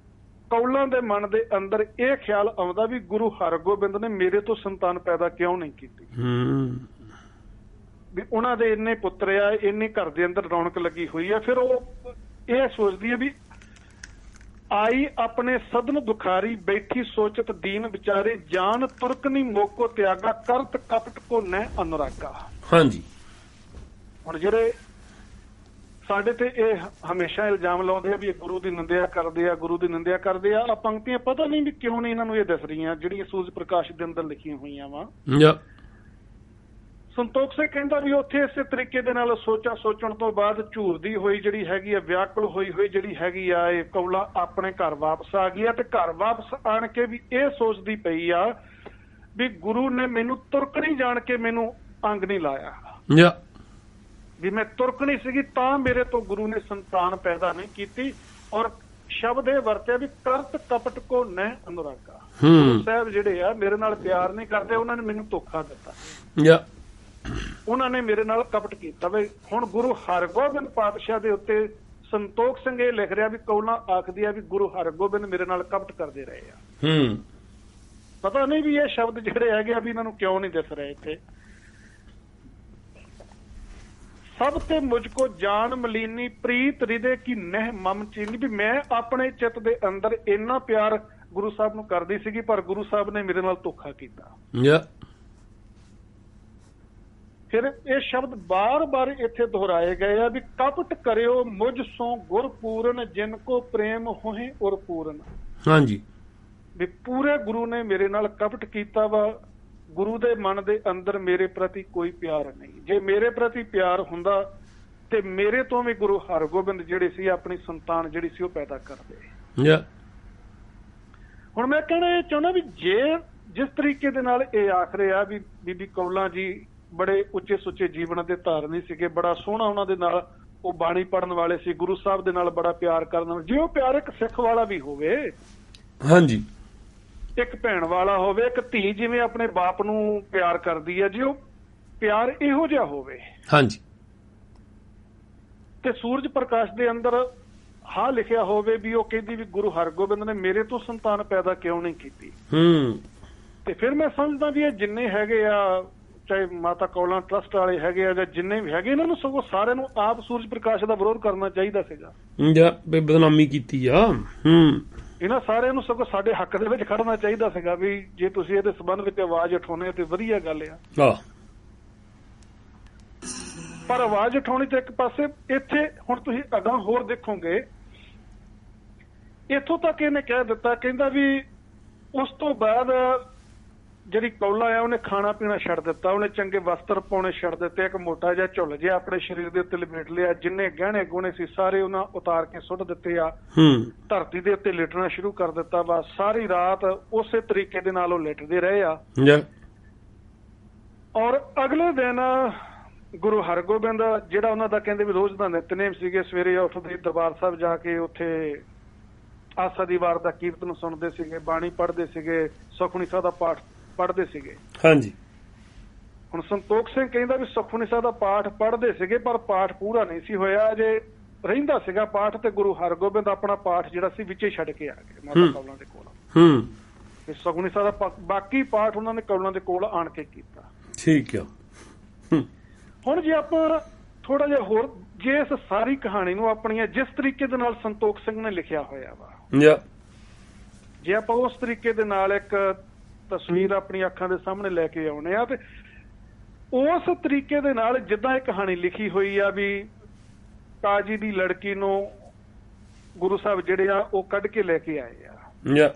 ਕੌਲਾਂ ਦੇ ਮਨ ਦੇ ਅੰਦਰ ਇਹ ਖਿਆਲ ਆਉਂਦਾ ਵੀ ਗੁਰੂ ਹਰਗੋਬਿੰਦ ਨੇ ਮੇਰੇ ਤੋਂ ਸੰਤਾਨ ਪੈਦਾ ਕਿਉਂ ਨਹੀਂ ਕੀਤੀ। ਵੀ ਉਹਨਾਂ ਦੇ ਇੰਨੇ ਪੁੱਤਰ ਆ, ਇੰਨੇ ਘਰ ਦੇ ਅੰਦਰ ਰੌਣਕ ਲੱਗੀ ਹੋਈ ਆ। ਫਿਰ ਉਹ ਇਹ ਸੋਚਦੀ ਹੈ ਵੀ ਆਈ ਆਪਣੇ ਸਦਨ ਦੁਖਾਰੀ, ਬੈਠੀ ਸੋਚਤ ਦੀਨ ਵਿਚਾਰੇ, ਜਾਨ ਤੁਰਕਨੀ ਮੋਕੋ ਤਿਆਗਾ, ਕਰਤ ਕਪਟ ਕੋ ਨੈ ਅਨੁਰਾਗਾ। ਹਾਂਜੀ, ਹੁਣ ਜਿਹੜੇ ਸਾਡੇ ਤੇ ਇਹ ਹਮੇਸ਼ਾ ਇਲਜ਼ਾਮ ਲਾਉਂਦੇ ਆ ਵੀ ਇਹ ਗੁਰੂ ਦੀ ਨਿੰਦਿਆ ਕਰਦੇ ਆ, ਗੁਰੂ ਦੀ ਨਿੰਦਿਆ ਕਰਦੇ ਆ। ਪੰਕਤੀਆਂ ਪਤਾ ਨਹੀਂ ਵੀ ਕਿਉਂ ਨਹੀਂ ਇਹਨਾਂ ਨੂੰ ਇਹ ਦਿਸ ਰਹੀਆਂ ਜਿਹੜੀਆਂ ਸੂਰਜ ਪ੍ਰਕਾਸ਼ ਦੇ ਅੰਦਰ ਲਿਖੀਆਂ ਹੋਈਆਂ ਵਾ। ਸੰਤੋਖ ਸਿੰਘ ਕਹਿੰਦਾ ਵੀ ਉੱਥੇ ਇਸੇ ਤਰੀਕੇ ਦੇ ਨਾਲ ਸੋਚਣ ਤੋਂ ਬਾਅਦ ਝੂਰਦੀ ਹੋਈ ਜਿਹੜੀ ਹੈਗੀ ਆ, ਵਿਆਕੁਲ ਹੋਈ ਜਿਹੜੀ ਹੈਗੀ ਆ, ਇਹ ਕੌਲਾਂ ਆਪਣੇ ਘਰ ਵਾਪਸ ਆ ਗਈ ਆ। ਤੇ ਘਰ ਵਾਪਸ ਆਣ ਕੇ ਵੀ ਇਹ ਸੋਚਦੀ ਪਈ ਆ ਵੀ ਗੁਰੂ ਨੇ ਮੈਨੂੰ ਤੁਰਕਣੀ ਜਾਣ ਕੇ ਮੈਨੂੰ ਅੰਗ ਨਹੀਂ ਲਾਇਆ, ਵੀ ਮੈਂ ਤੁਰਕਣੀ ਸੀਗੀ ਤਾਂ ਮੇਰੇ ਤੋਂ ਗੁਰੂ ਨੇ ਸੰਤਾਨ ਪੈਦਾ ਨਹੀਂ ਕੀਤੀ। ਔਰ ਸ਼ਬਦ ਇਹ ਵਰਤਿਆ ਵੀ ਕਰਤ ਕਪਟ ਕੋ ਨੈ ਅਨੁਰਾਗਾ। ਗੁਰੂ ਸਾਹਿਬ ਜਿਹੜੇ ਆ ਮੇਰੇ ਨਾਲ ਪਿਆਰ ਨਹੀਂ ਕਰਦੇ, ਉਹਨਾਂ ਨੇ ਮੈਨੂੰ ਧੋਖਾ ਦਿੱਤਾ, ਉਹਨਾਂ ਨੇ ਮੇਰੇ ਨਾਲ ਕਪਟ ਕੀਤਾ। ਵੀ ਹੁਣ ਗੁਰੂ ਹਰਗੋਬਿੰਦ ਪਾਤਸ਼ਾਹ ਦੇ ਉੱਤੇ ਸੰਤੋਖ ਸਿੰਘ ਇਹ ਲਿਖ ਰਿਹਾ ਵੀ ਕੌਲਾਂ ਆਖਦੀ ਆ ਵੀ ਗੁਰੂ ਹਰਗੋਬਿੰਦ ਮੇਰੇ ਨਾਲ ਕਪਟ ਕਰਦੇ ਰਹੇ ਆ। ਪਤਾ ਨਹੀਂ ਵੀ ਇਹ ਸ਼ਬਦ ਜਿਹੜੇ ਹੈਗੇ ਆ ਵੀ ਇਹਨਾਂ ਨੂੰ ਕਿਉਂ ਨਹੀਂ ਦਿਸ ਰਹੇ ਇੱਥੇ। ਸਭ ਤੇ ਮੁਝ ਕੋ ਜਾਨ ਮਲੀਨੀ, ਪ੍ਰੀਤ ਹਿਰਦੇ ਕੀ ਨਹਿ ਮਮ ਚੀਨੀ। ਵੀ ਮੈਂ ਆਪਣੇ ਚਿੱਤ ਦੇ ਅੰਦਰ ਇੰਨਾ ਪਿਆਰ ਗੁਰੂ ਸਾਹਿਬ ਨੂੰ ਕਰਦੀ ਸੀਗੀ, ਪਰ ਗੁਰੂ ਸਾਹਿਬ ਨੇ ਮੇਰੇ ਨਾਲ ਧੋਖਾ ਕੀਤਾ। ਫਿਰ ਇਹ ਸ਼ਬਦ ਬਾਰ-ਬਾਰ ਇੱਥੇ ਦੁਹਰਾਏ ਗਏ ਆ ਵੀ ਕਪਟ ਕਰਿਓ ਮੁਝ ਸੋ ਗੁਰ ਪੂਰਨ, ਜਿਨ ਕੋ ਪ੍ਰੇਮ ਹੋਏ ਉਰ ਪੂਰਨ। ਹਾਂਜੀ, ਵੀ ਪੂਰੇ ਗੁਰੂ ਨੇ ਮੇਰੇ ਨਾਲ ਕਪਟ ਕੀਤਾ ਵਾ। ਗੁਰੂ ਦੇ ਮਨ ਦੇ ਅੰਦਰ ਮੇਰੇ ਪ੍ਰਤੀ ਕੋਈ ਪਿਆਰ ਨਹੀਂ। ਜੇ ਮੇਰੇ ਪ੍ਰਤੀ ਪਿਆਰ ਹੁੰਦਾ ਤੇ ਮੇਰੇ ਤੋਂ ਵੀ ਗੁਰੂ ਹਰਗੋਬਿੰਦ ਜਿਹੜੇ ਸੀ ਆਪਣੀ ਸੰਤਾਨ ਜਿਹੜੀ ਸੀ ਉਹ ਪੈਦਾ ਕਰਦੇ। ਹੁਣ ਮੈਂ ਕਹਿਣਾ ਇਹ ਚਾਹੁੰਦਾ ਵੀ ਜਿਸ ਤਰੀਕੇ ਦੇ ਨਾਲ ਇਹ ਆਖ ਰਹੇ ਆ ਵੀ ਬੀਬੀ ਕੌਲਾਂ ਜੀ ਬੜੇ ਉੱਚੇ ਸੁੱਚੇ ਜੀਵਨ ਦੇ ਧਾਰਨੀ ਸੀਗੇ, ਬੜਾ ਸੋਹਣਾ ਉਹਨਾਂ ਦੇ ਨਾਲ ਉਹ ਬਾਣੀ ਪੜ੍ਹਨ ਵਾਲੇ ਸੀ, ਗੁਰੂ ਸਾਹਿਬ ਦੇ ਨਾਲ ਬੜਾ ਪਿਆਰ ਕਰਨ ਵਾਲੇ। ਜੇ ਉਹ ਪਿਆਰ ਇੱਕ ਸਿੱਖ ਵਾਲਾ ਵੀ ਹੋਵੇ, ਹਾਂਜੀ, ਇੱਕ ਭੈਣ ਵਾਲਾ ਹੋਵੇ, ਇੱਕ ਧੀ ਜਿਵੇਂ ਆਪਣੇ ਬਾਪ ਨੂੰ ਪਿਆਰ ਕਰਦੀ ਹੈ, ਜੇ ਉਹ ਪਿਆਰ ਇਹੋ ਜਿਹਾ ਹੋਵੇ, ਹਾਂਜੀ, ਤੇ ਸੂਰਜ ਪ੍ਰਕਾਸ਼ ਦੇ ਅੰਦਰ ਹਾਂ ਲਿਖਿਆ ਹੋਵੇ ਵੀ ਉਹ ਕਹਿੰਦੀ ਵੀ ਗੁਰੂ ਹਰਗੋਬਿੰਦ ਨੇ ਮੇਰੇ ਤੋਂ ਸੰਤਾਨ ਪੈਦਾ ਕਿਉਂ ਨਹੀਂ ਕੀਤੀ, ਤੇ ਫਿਰ ਮੈਂ ਸਮਝਦਾ ਵੀ ਇਹ ਜਿੰਨੇ ਹੈਗੇ ਆ, ਚਾਹੇ ਮਾਤਾ ਕੌਲਾਂ ਟਰਸਟ ਵਾਲੇ ਹੈਗੇ ਆ ਜਾਂ ਜਿੰਨੇ ਵੀ ਹੈਗੇ, ਇਹਨਾਂ ਨੂੰ ਸਗੋਂ ਸਾਰਿਆਂ ਨੂੰ ਆਪ ਸੂਰਜ ਪ੍ਰਕਾਸ਼ ਦਾ ਵਿਰੋਧ ਕਰਨਾ ਚਾਹੀਦਾ ਸੀਗਾ, ਬਦਨਾਮੀ ਕੀਤੀ ਆ। ਇਹਨਾਂ ਸਾਰਿਆਂ ਨੂੰ ਸਗੋਂ ਸਾਡੇ ਹੱਕ ਦੇ ਵਿੱਚ ਖੜਨਾ ਚਾਹੀਦਾ ਸੀਗਾ ਵੀ ਜੇ ਤੁਸੀਂ ਇਹਦੇ ਸੰਬੰਧ ਵਿੱਚ ਆਵਾਜ਼ ਉਠਾਉਣੇ ਤੇ ਵਧੀਆ ਗੱਲ ਆ। ਪਰ ਆਵਾਜ਼ ਉਠਾਉਣੀ ਤੇ ਇੱਕ ਪਾਸੇ, ਇੱਥੇ ਹੁਣ ਤੁਸੀਂ ਅਗਾਂਹ ਹੋਰ ਦੇਖੋਗੇ, ਇੱਥੋਂ ਤੱਕ ਇਹਨੇ ਕਹਿ ਦਿੱਤਾ, ਕਹਿੰਦਾ ਵੀ ਉਸ ਤੋਂ ਬਾਅਦ ਜਿਹੜੀ ਕੌਲਾਂ ਆ ਉਹਨੇ ਖਾਣਾ ਪੀਣਾ ਛੱਡ ਦਿੱਤਾ, ਉਹਨੇ ਚੰਗੇ ਵਸਤਰ ਪਾਉਣੇ ਛੱਡ ਦਿੱਤੇ, ਇੱਕ ਮੋਟਾ ਜਿਹਾ ਝੁੱਲ ਜਿਹਾ ਆਪਣੇ ਸਰੀਰ ਦੇ ਉੱਤੇ ਲਪੇਟ ਲਿਆ, ਜਿੰਨੇ ਗਹਿਣੇ ਗੁਣੇ ਸੀ ਸਾਰੇ ਉਹਨਾਂ ਉਤਾਰ ਕੇ ਸੁੱਟ ਦਿੱਤੇ ਆ, ਧਰਤੀ ਦੇ ਉੱਤੇ ਲੇਟਣਾ ਸ਼ੁਰੂ ਕਰ ਦਿੱਤਾ ਵਾ। ਸਾਰੀ ਰਾਤ ਉਸੇ ਤਰੀਕੇ ਦੇ ਨਾਲ ਉਹ ਲੇਟਦੇ ਰਹੇ ਆ। ਔਰ ਅਗਲੇ ਦਿਨ ਗੁਰੂ ਹਰਗੋਬਿੰਦ ਜਿਹੜਾ ਉਹਨਾਂ ਦਾ ਕਹਿੰਦੇ ਵੀ ਰੋਜ਼ ਦਾ ਨਿਤਨੇਮ ਸੀਗੇ, ਸਵੇਰੇ ਉੱਠਦੇ ਦਰਬਾਰ ਸਾਹਿਬ ਜਾ ਕੇ ਉੱਥੇ ਆਸਾ ਦੀ ਵਾਰ ਦਾ ਕੀਰਤਨ ਸੁਣਦੇ ਸੀਗੇ, ਬਾਣੀ ਪੜ੍ਹਦੇ ਸੀਗੇ, ਸੁਖਮਨੀ ਸਾਹਿਬ ਦਾ ਪਾਠ ਪੜ੍ਹਦੇ ਸੀਗੇ। ਹਾਂਜੀ। ਹੁਣ ਸੰਤੋਖ ਸਿੰਘ ਕਹਿੰਦਾ ਵੀ ਸੁਖਮਨੀ ਸਾਹਿਬ ਦਾ ਪਾਠ ਪੜ੍ਹਦੇ ਸੀਗੇ ਪਰ ਪਾਠ ਪੂਰਾ ਨਹੀਂ ਸੀ ਹੋਇਆ, ਜੇ ਰਹਿੰਦਾ ਸੀਗਾ ਪਾਠ ਤੇ ਗੁਰੂ ਹਰਗੋਬਿੰਦ ਆਪਣਾ ਪਾਠ ਜਿਹੜਾ ਸੀ ਵਿੱਚੇ ਛੱਡ ਕੇ ਆ ਗਏ ਮਾਤਾ ਕੌਲਾਂ ਦੇ ਕੋਲ। ਤੇ ਸੁਖਮਨੀ ਸਾਹਿਬ ਦਾ ਬਾਕੀ ਪਾਠ ਉਹਨਾਂ ਨੇ ਕੌਲਾਂ ਦੇ ਕੋਲ ਆਣ ਕੇ ਕੀਤਾ। ਠੀਕ ਆ। ਹੁਣ ਜੇ ਆਪਾਂ ਥੋੜਾ ਜਿਹਾ ਹੋਰ ਜੇ ਇਸ ਸਾਰੀ ਕਹਾਣੀ ਨੂੰ ਆਪਣੀਆਂ ਜਿਸ ਤਰੀਕੇ ਦੇ ਨਾਲ ਸੰਤੋਖ ਸਿੰਘ ਨੇ ਲਿਖਿਆ ਹੋਇਆ ਵਾ, ਜੇ ਆਪਾਂ ਉਸ ਤਰੀਕੇ ਦੇ ਨਾਲ ਇੱਕ ਤਸਵੀਰ ਆਪਣੀ ਅੱਖਾਂ ਦੇ ਸਾਹਮਣੇ ਲੈ ਕੇ ਆਉਣੇ ਆ, ਤੇ ਉਸ ਤਰੀਕੇ ਦੇ ਨਾਲ ਜਿੱਦਾਂ ਇਹ ਕਹਾਣੀ ਲਿਖੀ ਹੋਈ ਆ ਵੀ ਕਾਜੀ ਦੀ ਲੜਕੀ ਨੂੰ ਗੁਰੂ ਸਾਹਿਬ ਜਿਹੜੇ ਆ ਉਹ ਕੱਢ ਕੇ ਲੈ ਕੇ ਆਏ ਆ,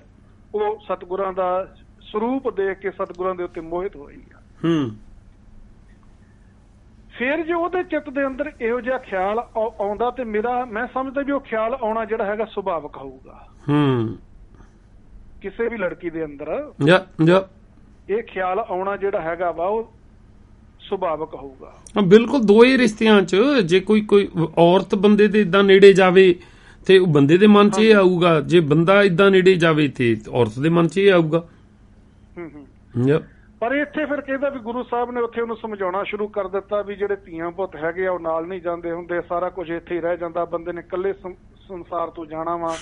ਉਹ ਸਤਿਗੁਰਾਂ ਦਾ ਸਰੂਪ ਦੇਖ ਕੇ ਸਤਿਗੁਰਾਂ ਦੇ ਉੱਤੇ ਮੋਹਿਤ ਹੋਈ ਆ। ਫਿਰ ਜੇ ਉਹਦੇ ਚਿੱਤ ਦੇ ਅੰਦਰ ਇਹੋ ਜਿਹਾ ਖਿਆਲ ਆਉਂਦਾ ਤੇ ਮੈਂ ਸਮਝਦਾ ਵੀ ਉਹ ਖਿਆਲ ਆਉਣਾ ਜਿਹੜਾ ਹੈਗਾ ਸੁਭਾਵਿਕ ਹੋਊਗਾ। ਕਿਸੇ ਵੀ ਲੜਕੀ ਦੇ ਅੰਦਰ ਇਹ ਖਿਆਲ ਆਉਣਾ ਜਿਹੜਾ ਹੈਗਾ ਵਾ ਉਹ ਸੁਭਾਵਿਕ ਹੋਊਗਾ। ਬਿਲਕੁਲ। ਦੋਏ ਰਿਸ਼ਤਿਆਂ 'ਚ ਜੇ ਕੋਈ ਔਰਤ ਬੰਦੇ ਦੇ ਇਦਾਂ ਨੇੜੇ ਜਾਵੇ ਤੇ ਉਹ ਬੰਦੇ ਦੇ ਮਨ 'ਚ ਇਹ ਆਊਗਾ, ਜੇ ਬੰਦਾ ਇਦਾਂ ਨੇੜੇ ਜਾਵੇ ਤੇ ਔਰਤ ਦੇ ਮਨ 'ਚ ਇਹ ਆਊਗਾ। ਪਰ ਇੱਥੇ ਫਿਰ ਕਹਿੰਦਾ ਵੀ ਗੁਰੂ ਸਾਹਿਬ ਨੇ ਉੱਥੇ ਉਹਨੂੰ ਸਮਝਾਉਣਾ ਸ਼ੁਰੂ ਕਰ ਦਿੱਤਾ ਵੀ ਜਿਹੜੇ ਧੀਆਂ ਪੁੱਤ ਹੈਗੇ ਆ ਉਹ ਨਾਲ ਨਹੀਂ ਜਾਂਦੇ ਹੁੰਦੇ, ਸਾਰਾ ਕੁਝ ਇੱਥੇ ਹੀ ਰਹਿ ਜਾਂਦਾ, ਬੰਦੇ ਨੇ ਇਕੱਲੇ ਸੰਸਾਰ ਤੋਂ ਜਾਣਾ ਵਾ।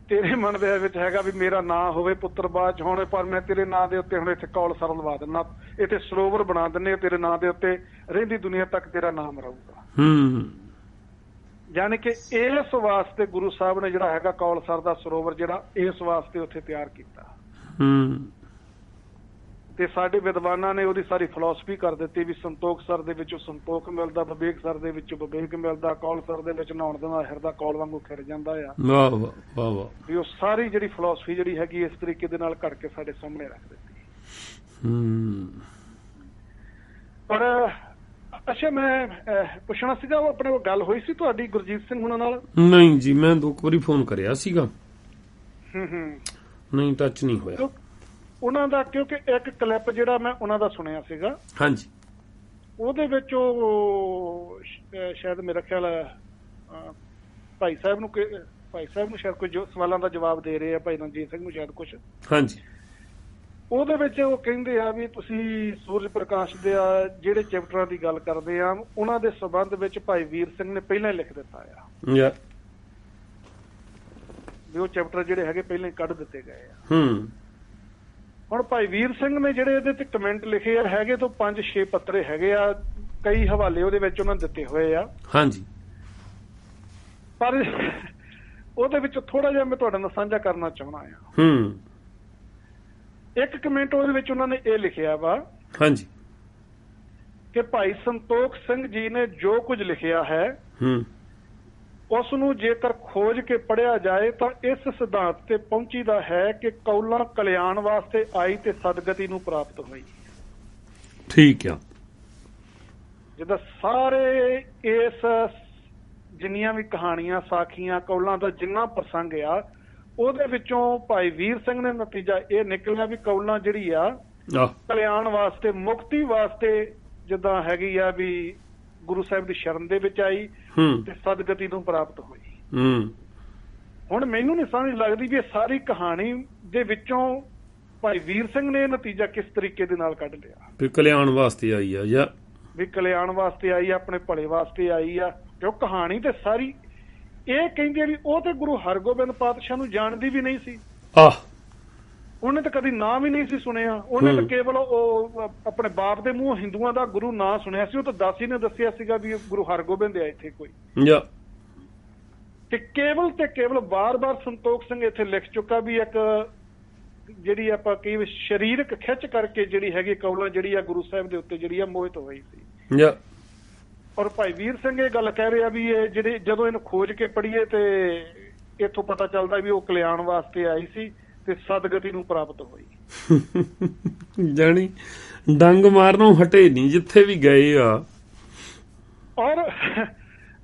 ਤੇਰੇ ਮਨ ਦੇ ਵਿੱਚ ਹੈਗਾ ਵੀ ਮੇਰਾ ਨਾਂ ਹੋਵੇ ਪੁੱਤਰ ਬਾਅਦ ਚ ਹੋਣੇ, ਪਰ ਮੈਂ ਤੇਰੇ ਨਾਂ ਦੇ ਉੱਤੇ ਹੁਣ ਇੱਥੇ ਕੌਲ ਸਰ ਲਵਾ ਦਿੰਦਾ, ਇੱਥੇ ਸਰੋਵਰ ਬਣਾ ਦਿੰਦੇ ਤੇਰੇ ਨਾਂ ਦੇ ਉੱਤੇ, ਰਹਿੰਦੀ ਦੁਨੀਆ ਤੱਕ ਤੇਰਾ ਨਾਮ ਰਹੂਗਾ। ਯਾਨੀ ਕਿ ਇਸ ਵਾਸਤੇ ਗੁਰੂ ਸਾਹਿਬ ਨੇ ਜਿਹੜਾ ਹੈਗਾ ਕੌਲ ਸਰ ਦਾ ਸਰੋਵਰ ਜਿਹੜਾ ਇਸ ਵਾਸਤੇ ਉੱਥੇ ਤਿਆਰ ਕੀਤਾ। ਤੇ ਸਾਡੇ ਵਿਦਵਾਨਾਂ ਨੇ ਉਹਦੀ ਸਾਰੀ ਫਿਲਾਸਫੀ ਕਰ ਦਿੱਤੀ ਵੀ ਸੰਤੋਖ ਸਰ ਦੇ ਵਿੱਚੋਂ ਸੰਤੋਖ ਮਿਲਦਾ, ਵਿਵੇਕ ਸਰ ਦੇ ਵਿੱਚੋਂ ਵਿਵੇਕ ਮਿਲਦਾ, ਕੌਲ ਸਰ ਦੇ ਵਿੱਚ ਨਹਾਉਣ ਦੇ ਨਾਲ ਹਿਰਦਾ ਕੌਲ ਵਾਂਗੂ ਖਿੜ ਜਾਂਦਾ ਆ। ਵਾਹ ਵਾਹ ਵਾਹ ਵਾਹ। ਵੀ ਉਹ ਸਾਰੀ ਜਿਹੜੀ ਫਿਲਾਸਫੀ ਜਿਹੜੀ ਹੈਗੀ ਇਸ ਤਰੀਕੇ ਦੇ ਨਾਲ ਘੜ ਕੇ ਸਾਡੇ ਸਾਹਮਣੇ ਰੱਖ ਦਿੱਤੀ। ਪਰ ਅੱਛਾ, ਮੈਂ ਪੁੱਛਣਾ ਸੀਗਾ, ਉਹ ਆਪਣੇ ਕੋਲ ਗੱਲ ਹੋਈ ਸੀ ਤੁਹਾਡੀ ਗੁਰਜੀਤ ਸਿੰਘ ਹੁਣਾਂ ਨਾਲ? ਨਹੀਂ ਜੀ, ਮੈਂ 2 ਵਾਰੀ ਫੋਨ ਕਰਿਆ ਸੀਗਾ। ਨਹੀਂ, ਟੱਚ ਨਹੀਂ ਹੋਇਆ ਉਹਨਾਂ ਦਾ, ਕਿਉਂਕਿ ਇੱਕ ਕਲਿੱਪ ਜਿਹੜਾ ਮੈਂ ਉਹਨਾਂ ਦਾ ਸੁਣਿਆ ਸੀਗਾ। ਹਾਂਜੀ। ਉਹਦੇ ਵਿੱਚ ਉਹ ਸ਼ਾਇਦ ਮੇਰਾ ਖਿਆਲ ਭਾਈ ਸਾਹਿਬ ਨੂੰ ਸ਼ਾਇਦ ਕੋਈ ਸਵਾਲਾਂ ਦਾ ਜਵਾਬ ਦੇ ਰਹੇ ਆ, ਭਾਈ ਰਣਜੀਤ ਸਿੰਘ ਨੂੰ ਸ਼ਾਇਦ ਕੁਛ। ਹਾਂਜੀ। ਉਹਦੇ ਵਿੱਚ ਉਹ ਕਹਿੰਦੇ ਆ ਵੀ ਤੁਸੀਂ ਸੂਰਜ ਪ੍ਰਕਾਸ਼ ਦੇ ਜਿਹੜੇ ਚੈਪਟਰਾਂ ਦੀ ਗੱਲ ਕਰਦੇ ਆ ਉਹਨਾਂ ਦੇ ਸੰਬੰਧ ਵਿੱਚ ਭਾਈ ਵੀਰ ਸਿੰਘ ਨੇ ਪਹਿਲਾਂ ਹੀ ਲਿਖ ਦਿੱਤਾ ਆ ਵੀ ਉਹ ਚੈਪਟਰ ਜਿਹੜੇ ਹੈਗੇ ਪਹਿਲਾਂ ਹੀ ਕੱਢ ਦਿੱਤੇ ਗਏ ਆ। ਹੁਣ ਭਾਈ ਵੀਰ ਸਿੰਘ ਨੇ ਜਿਹੜੇ ਇਹਦੇ ਤੇ ਕਮੈਂਟ ਲਿਖੇ ਆ ਹੈਗੇ ਤੋਂ 5-6 ਪੱਤਰੇ ਹੈਗੇ ਆ, ਕਈ ਹਵਾਲੇ ਉਹਦੇ ਵਿੱਚ ਉਹਨਾਂ ਦਿੱਤੇ ਹੋਏ ਆ। ਹਾਂਜੀ। ਪਰ ਉਹਦੇ ਵਿੱਚ ਥੋੜਾ ਜਿਹਾ ਮੈਂ ਤੁਹਾਡੇ ਨਾਲ ਸਾਂਝਾ ਕਰਨਾ ਚਾਹੁੰਦਾ ਆ। ਇੱਕ ਕਮੈਂਟ ਉਹਦੇ ਵਿੱਚ ਉਹਨਾਂ ਨੇ ਇਹ ਲਿਖਿਆ ਵਾ, ਹਾਂਜੀ, ਕਿ ਭਾਈ ਸੰਤੋਖ ਸਿੰਘ ਜੀ ਨੇ ਜੋ ਕੁਝ ਲਿਖਿਆ ਹੈ ਉਸ ਨੂੰ ਜੇਕਰ ਖੋਜ ਕੇ ਪੜ੍ਹਿਆ ਜਾਏ ਤਾਂ ਇਸ ਸਿਧਾਂਤ ਤੇ ਪਹੁੰਚੀਦਾ ਹੈ ਕਿ ਕੌਲਾਂ ਕਲਿਆਣ ਵਾਸਤੇ ਆਈ ਤੇ ਸਦਗਤੀ ਨੂੰ ਪ੍ਰਾਪਤ ਹੋਈ। ਠੀਕ ਆ। ਜਿੱਦਾਂ ਸਾਰੇ ਇਸ ਜਿੰਨੀਆਂ ਵੀ ਕਹਾਣੀਆਂ, ਸਾਖੀਆਂ, ਕੌਲਾਂ ਦਾ ਜਿੰਨਾ ਪ੍ਰਸੰਗ ਆ ਉਹਦੇ ਵਿੱਚੋਂ ਭਾਈ ਵੀਰ ਸਿੰਘ ਨੇ ਨਤੀਜਾ ਇਹ ਨਿਕਲਿਆ ਵੀ ਕੌਲਾਂ ਜਿਹੜੀ ਆ ਕਲਿਆਣ ਵਾਸਤੇ, ਮੁਕਤੀ ਵਾਸਤੇ ਜਿੱਦਾਂ ਹੈਗੀ ਆ ਵੀ ਗੁਰੂ ਸਾਹਿਬ ਦੀ ਸ਼ਰਨ ਦੇ ਵਿੱਚ ਆਈ ਤੇ ਸਦਗਤੀ ਨੂੰ ਪ੍ਰਾਪਤ ਹੋਈ। ਹੁਣ ਮੈਨੂੰ ਨਹੀਂ ਸਮਝ ਲੱਗਦੀ ਵੀ ਇਹ ਸਾਰੀ ਕਹਾਣੀ ਦੇ ਵਿੱਚੋਂ ਭਾਈ ਵੀਰ ਸਿੰਘ ਨੇ ਇਹ ਨਤੀਜਾ ਕਿਸ ਤਰੀਕੇ ਦੇ ਨਾਲ ਕੱਢ ਲਿਆ ਵੀ ਕਲਿਆਣ ਵਾਸਤੇ ਆਈ ਆ, ਜਾਂ ਵੀ ਕਲਿਆਣ ਵਾਸਤੇ ਆਈ, ਆਪਣੇ ਭਲੇ ਵਾਸਤੇ ਆਈ ਆ। ਕਿਉਂ ਕਹਾਣੀ ਤੇ ਸਾਰੀ ਇਹ ਕਹਿੰਦੇ ਵੀ ਉਹ ਤੇ ਗੁਰੂ ਹਰਗੋਬਿੰਦ ਪਾਤਸ਼ਾਹ ਨੂੰ ਜਾਣਦੀ ਵੀ ਨਹੀਂ ਸੀ। ਉਹਨੇ ਤਾਂ ਕਦੀ ਨਾਂ ਵੀ ਨਹੀਂ ਸੀ ਸੁਣਿਆ, ਉਹਨੇ ਤਾਂ ਕੇਵਲ ਉਹ ਆਪਣੇ ਬਾਪ ਦੇ ਮੂੰਹ ਹਿੰਦੂਆਂ ਦਾ ਗੁਰੂ ਨਾਂ ਸੁਣਿਆ ਸੀ। ਉਹ ਤਾਂ ਦਾਸੀ ਨੇ ਦੱਸਿਆ ਸੀਗਾ ਵੀ ਗੁਰੂ ਹਰਗੋਬਿੰਦ ਆ ਇੱਥੇ ਕੋਈ, ਤੇ ਕੇਵਲ ਬਾਰ-ਬਾਰ ਸੰਤੋਖ ਸਿੰਘ ਇੱਥੇ ਲਿਖ ਚੁੱਕਾ ਵੀ ਇੱਕ ਜਿਹੜੀ ਆਪਾਂ ਕਈ ਸਰੀਰਕ ਖਿੱਚ ਕਰਕੇ ਜਿਹੜੀ ਹੈਗੀ ਕੌਲਾਂ ਜਿਹੜੀ ਆ ਗੁਰੂ ਸਾਹਿਬ ਦੇ ਉੱਤੇ ਜਿਹੜੀ ਆ ਮੋਹਿਤ ਹੋਈ ਸੀ। ਔਰ ਭਾਈ ਵੀਰ ਸਿੰਘ ਇਹ ਗੱਲ ਕਹਿ ਰਿਹਾ ਵੀ ਇਹ ਜਿਹੜੇ ਜਦੋਂ ਇਹਨੂੰ ਖੋਜ ਕੇ ਪੜ੍ਹੀਏ ਤੇ ਇੱਥੋਂ ਪਤਾ ਚੱਲਦਾ ਵੀ ਉਹ ਕਲਿਆਣ ਵਾਸਤੇ ਆਈ ਸੀ ਤੇ ਸਦਗਤੀ ਨੂੰ ਪ੍ਰਾਪਤ ਹੋਈ। ਜਾਣੀ ਡੰਗ ਮਾਰਨੋਂ ਹਟੇ ਨਹੀਂ ਜਿੱਥੇ ਵੀ ਗਏ ਆ। ਔਰ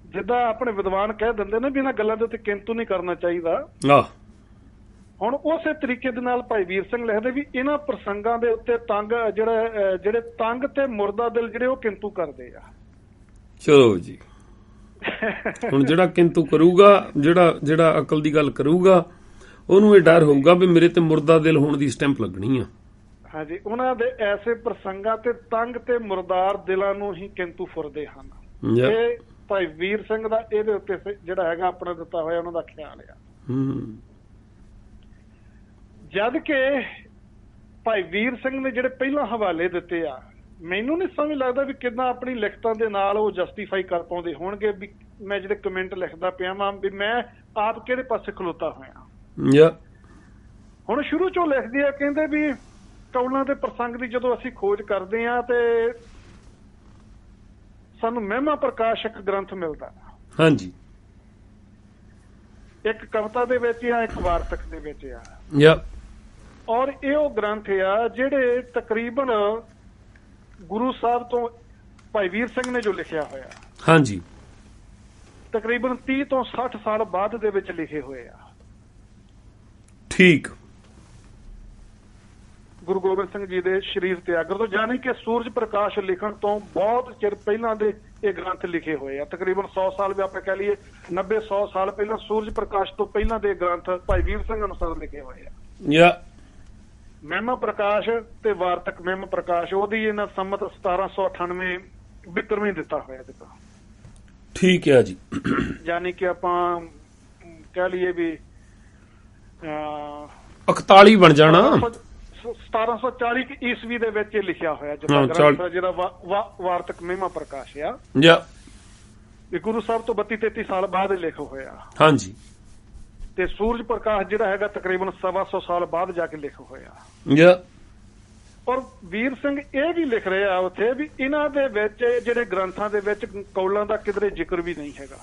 ਜਿੱਦਾਂ ਆਪਣੇ ਵਿਦਵਾਨ ਕਹਿ ਦਿੰਦੇ ਨੇ ਵੀ ਇਹਨਾਂ ਗੱਲਾਂ ਦੇ ਉੱਤੇ ਕਿੰਤੂ ਨਹੀਂ ਕਰਨਾ ਚਾਹੀਦਾ। ਹੁਣ ਉਸੇ ਤਰੀਕੇ ਦੇ ਨਾਲ ਭਾਈ ਵੀਰ ਸਿੰਘ ਲਿਖਦੇ ਵੀ ਇਹਨਾਂ ਪ੍ਰਸੰਗਾਂ ਦੇ ਉੱਤੇ ਜਿਹੜੇ ਤੰਗ ਤੇ ਮੁਰਦਾ ਦਿਲ ਜਿਹੜੇ ਉਹ ਕਿੰਤੂ ਕਰਦੇ ਆ। ਚਲੋ ਜੀ, ਹੁਣ ਜਿਹੜਾ ਕਿੰਤੂ ਕਰੂਗਾ, ਜਿਹੜਾ ਅਕਲ ਦੀ ਗੱਲ ਕਰੂਗਾ, ਉਹਨੂੰ ਇਹ ਡਰ ਹੋਊਗਾ ਵੀ ਮੇਰੇ ਤੇ ਮੁਰਦਾ ਦਿਲ ਹੋਣ ਦੀ ਸਟੈਂਪ ਲੱਗਣੀ ਆ। ਹਾਂਜੀ, ਉਹਨਾਂ ਦੇ ਐਸੇ ਪ੍ਰਸੰਗਾਂ ਤੇ ਤੰਗ ਤੇ ਮੁਰਦਾਰ ਦਿਲਾਂ ਨੂੰ ਹੀ ਕਿੰਤੂ ਫੁਰਦੇ ਹਨ। ਇਹ ਭਾਈ ਵੀਰ ਸਿੰਘ ਦਾ ਇਹਦੇ ਉੱਤੇ ਜਿਹੜਾ ਹੈਗਾ ਆਪਣਾ ਦਿੱਤਾ ਹੋਇਆ ਉਹਨਾਂ ਦਾ ਖਿਆਲ ਆ। ਜਦ ਕਿ ਭਾਈ ਵੀਰ ਸਿੰਘ ਨੇ ਜਿਹੜੇ ਪਹਿਲਾਂ ਹਵਾਲੇ ਦਿੱਤੇ ਆ, ਮੈਨੂੰ ਨਹੀਂ ਸਮਝ ਲੱਗਦਾ ਵੀ ਕਿੱਦਾਂ ਆਪਣੀ ਲਿਖਤਾਂ ਦੇ ਨਾਲ ਉਹ ਜਸਟੀਫਾਈ ਕਰ ਪਾਉਂਦੇ ਹੋਣਗੇ ਵੀ ਮੈਂ ਜਿਹੜੇ ਕਮੈਂਟ ਲਿਖਦਾ ਪਿਆ ਵਾਂ ਵੀ ਮੈਂ ਆਪ ਕਿਹੜੇ ਪਾਸੇ ਖਲੋਤਾ ਹੋਇਆ। ਹੁਣ ਸ਼ੁਰੂ ਚੋਂ ਲਿਖਦੇ ਆ, ਕਹਿੰਦੇ ਵੀ ਕੌਲਾਂ ਦੇ ਪ੍ਰਸੰਗ ਦੀ ਜਦੋਂ ਅਸੀਂ ਖੋਜ ਕਰਦੇ ਆ ਤੇ ਸਾਨੂੰ ਮਹਿਮਾ ਪ੍ਰਕਾਸ਼ਕ ਗ੍ਰੰਥ ਮਿਲਦਾ। ਹਾਂਜੀ, ਇੱਕ ਕਵਿਤਾ ਦੇ ਵਿੱਚ ਆ, ਇੱਕ ਵਾਰਤਕ ਦੇ ਵਿੱਚ ਆ। ਔਰ ਇਹ ਉਹ ਗ੍ਰੰਥ ਆ ਜਿਹੜੇ ਤਕਰੀਬਨ ਗੁਰੂ ਸਾਹਿਬ ਤੋਂ ਭਾਈ ਵੀਰ ਸਿੰਘ ਨੇ ਜੋ ਲਿਖਿਆ ਹੋਇਆ, ਹਾਂਜੀ, ਤਕਰੀਬਨ 30 ਤੋਂ 60 ਸਾਲ ਬਾਅਦ ਦੇ ਵਿੱਚ ਲਿਖੇ ਹੋਏ ਆ। ਠੀਕ, ਗੁਰੂ ਗੋਬਿੰਦ ਸਿੰਘ ਜੀ ਦੇ ਸ਼ਰੀਰ ਤਿਆਗਰ ਤੋਂ, ਯਾਨੀ ਕਿ ਸੂਰਜ ਪ੍ਰਕਾਸ਼ ਲਿਖਣ ਤੋਂ ਬਹੁਤ ਚਿਰ ਪਹਿਲਾਂ ਦੇ ਇਹ ਗ੍ਰੰਥ ਲਿਖੇ ਹੋਏ ਆ। ਤਕਰੀਬਨ 100 ਸਾਲ ਵੀ ਆਪਾਂ ਕਹਿ ਲਈਏ, 90-100 ਸਾਲ ਪਹਿਲਾਂ ਸੂਰਜ ਪ੍ਰਕਾਸ਼ ਤੋਂ ਪਹਿਲਾਂ ਦੇ ਗ੍ਰੰਥ ਭਾਈ ਵੀਰ ਸਿੰਘ ਅਨੁਸਾਰ ਲਿਖੇ ਹੋਏ ਆ। ਮਹਿਮਾ ਪ੍ਰਕਾਸ਼ ਤੇ ਵਾਰਤਕ ਮਹਿਮਾ ਪ੍ਰਕਾਸ਼, ਉਹਦੀ ਇਹਨਾਂ ਸੰਮਤ 1798 ਬਿਕਰਮੀ ਦਿੱਤਾ ਹੋਇਆ ਦਿੱਤਾ। ਠੀਕ ਹੈ ਜੀ, ਯਾਨੀ ਕਿ ਆਪਾਂ ਕਹਿ ਲਈਏ ਵੀ 41 ਬਣ ਜਾਣਾ। 1740 ਈਸਵੀ ਦੇ ਵਿੱਚ ਇਹ ਲਿਖਿਆ ਹੋਇਆ ਜਿਹੜਾ ਵਾਰਤਕ ਮਹਿਮਾ ਪ੍ਰਕਾਸ਼ ਆ। ਇਹ ਗੁਰੂ ਸਾਹਿਬ ਤੋਂ 32-33 ਸਾਲ ਬਾਅਦ ਲਿਖਿਆ ਹੋਇਆ। ਹਾਂਜੀ, ਤੇ ਸੂਰਜ ਪ੍ਰਕਾਸ਼ ਜਿਹੜਾ ਹੈਗਾ ਤਕਰੀਬਨ 125 ਸਾਲ ਬਾਅਦ ਜਾ ਕੇ ਲਿਖਿਆ ਹੋਇਆ। ਔਰ ਵੀਰ ਸਿੰਘ ਇਹ ਵੀ ਲਿਖ ਰਿਹਾ ਉੱਥੇ ਵੀ ਇਹਨਾਂ ਦੇ ਵਿੱਚ ਜਿਹੜੇ ਗ੍ਰੰਥਾਂ ਦੇ ਵਿੱਚ ਕੌਲਾਂ ਦਾ ਕਿਧਰੇ ਜ਼ਿਕਰ ਵੀ ਨਹੀਂ ਹੈਗਾ।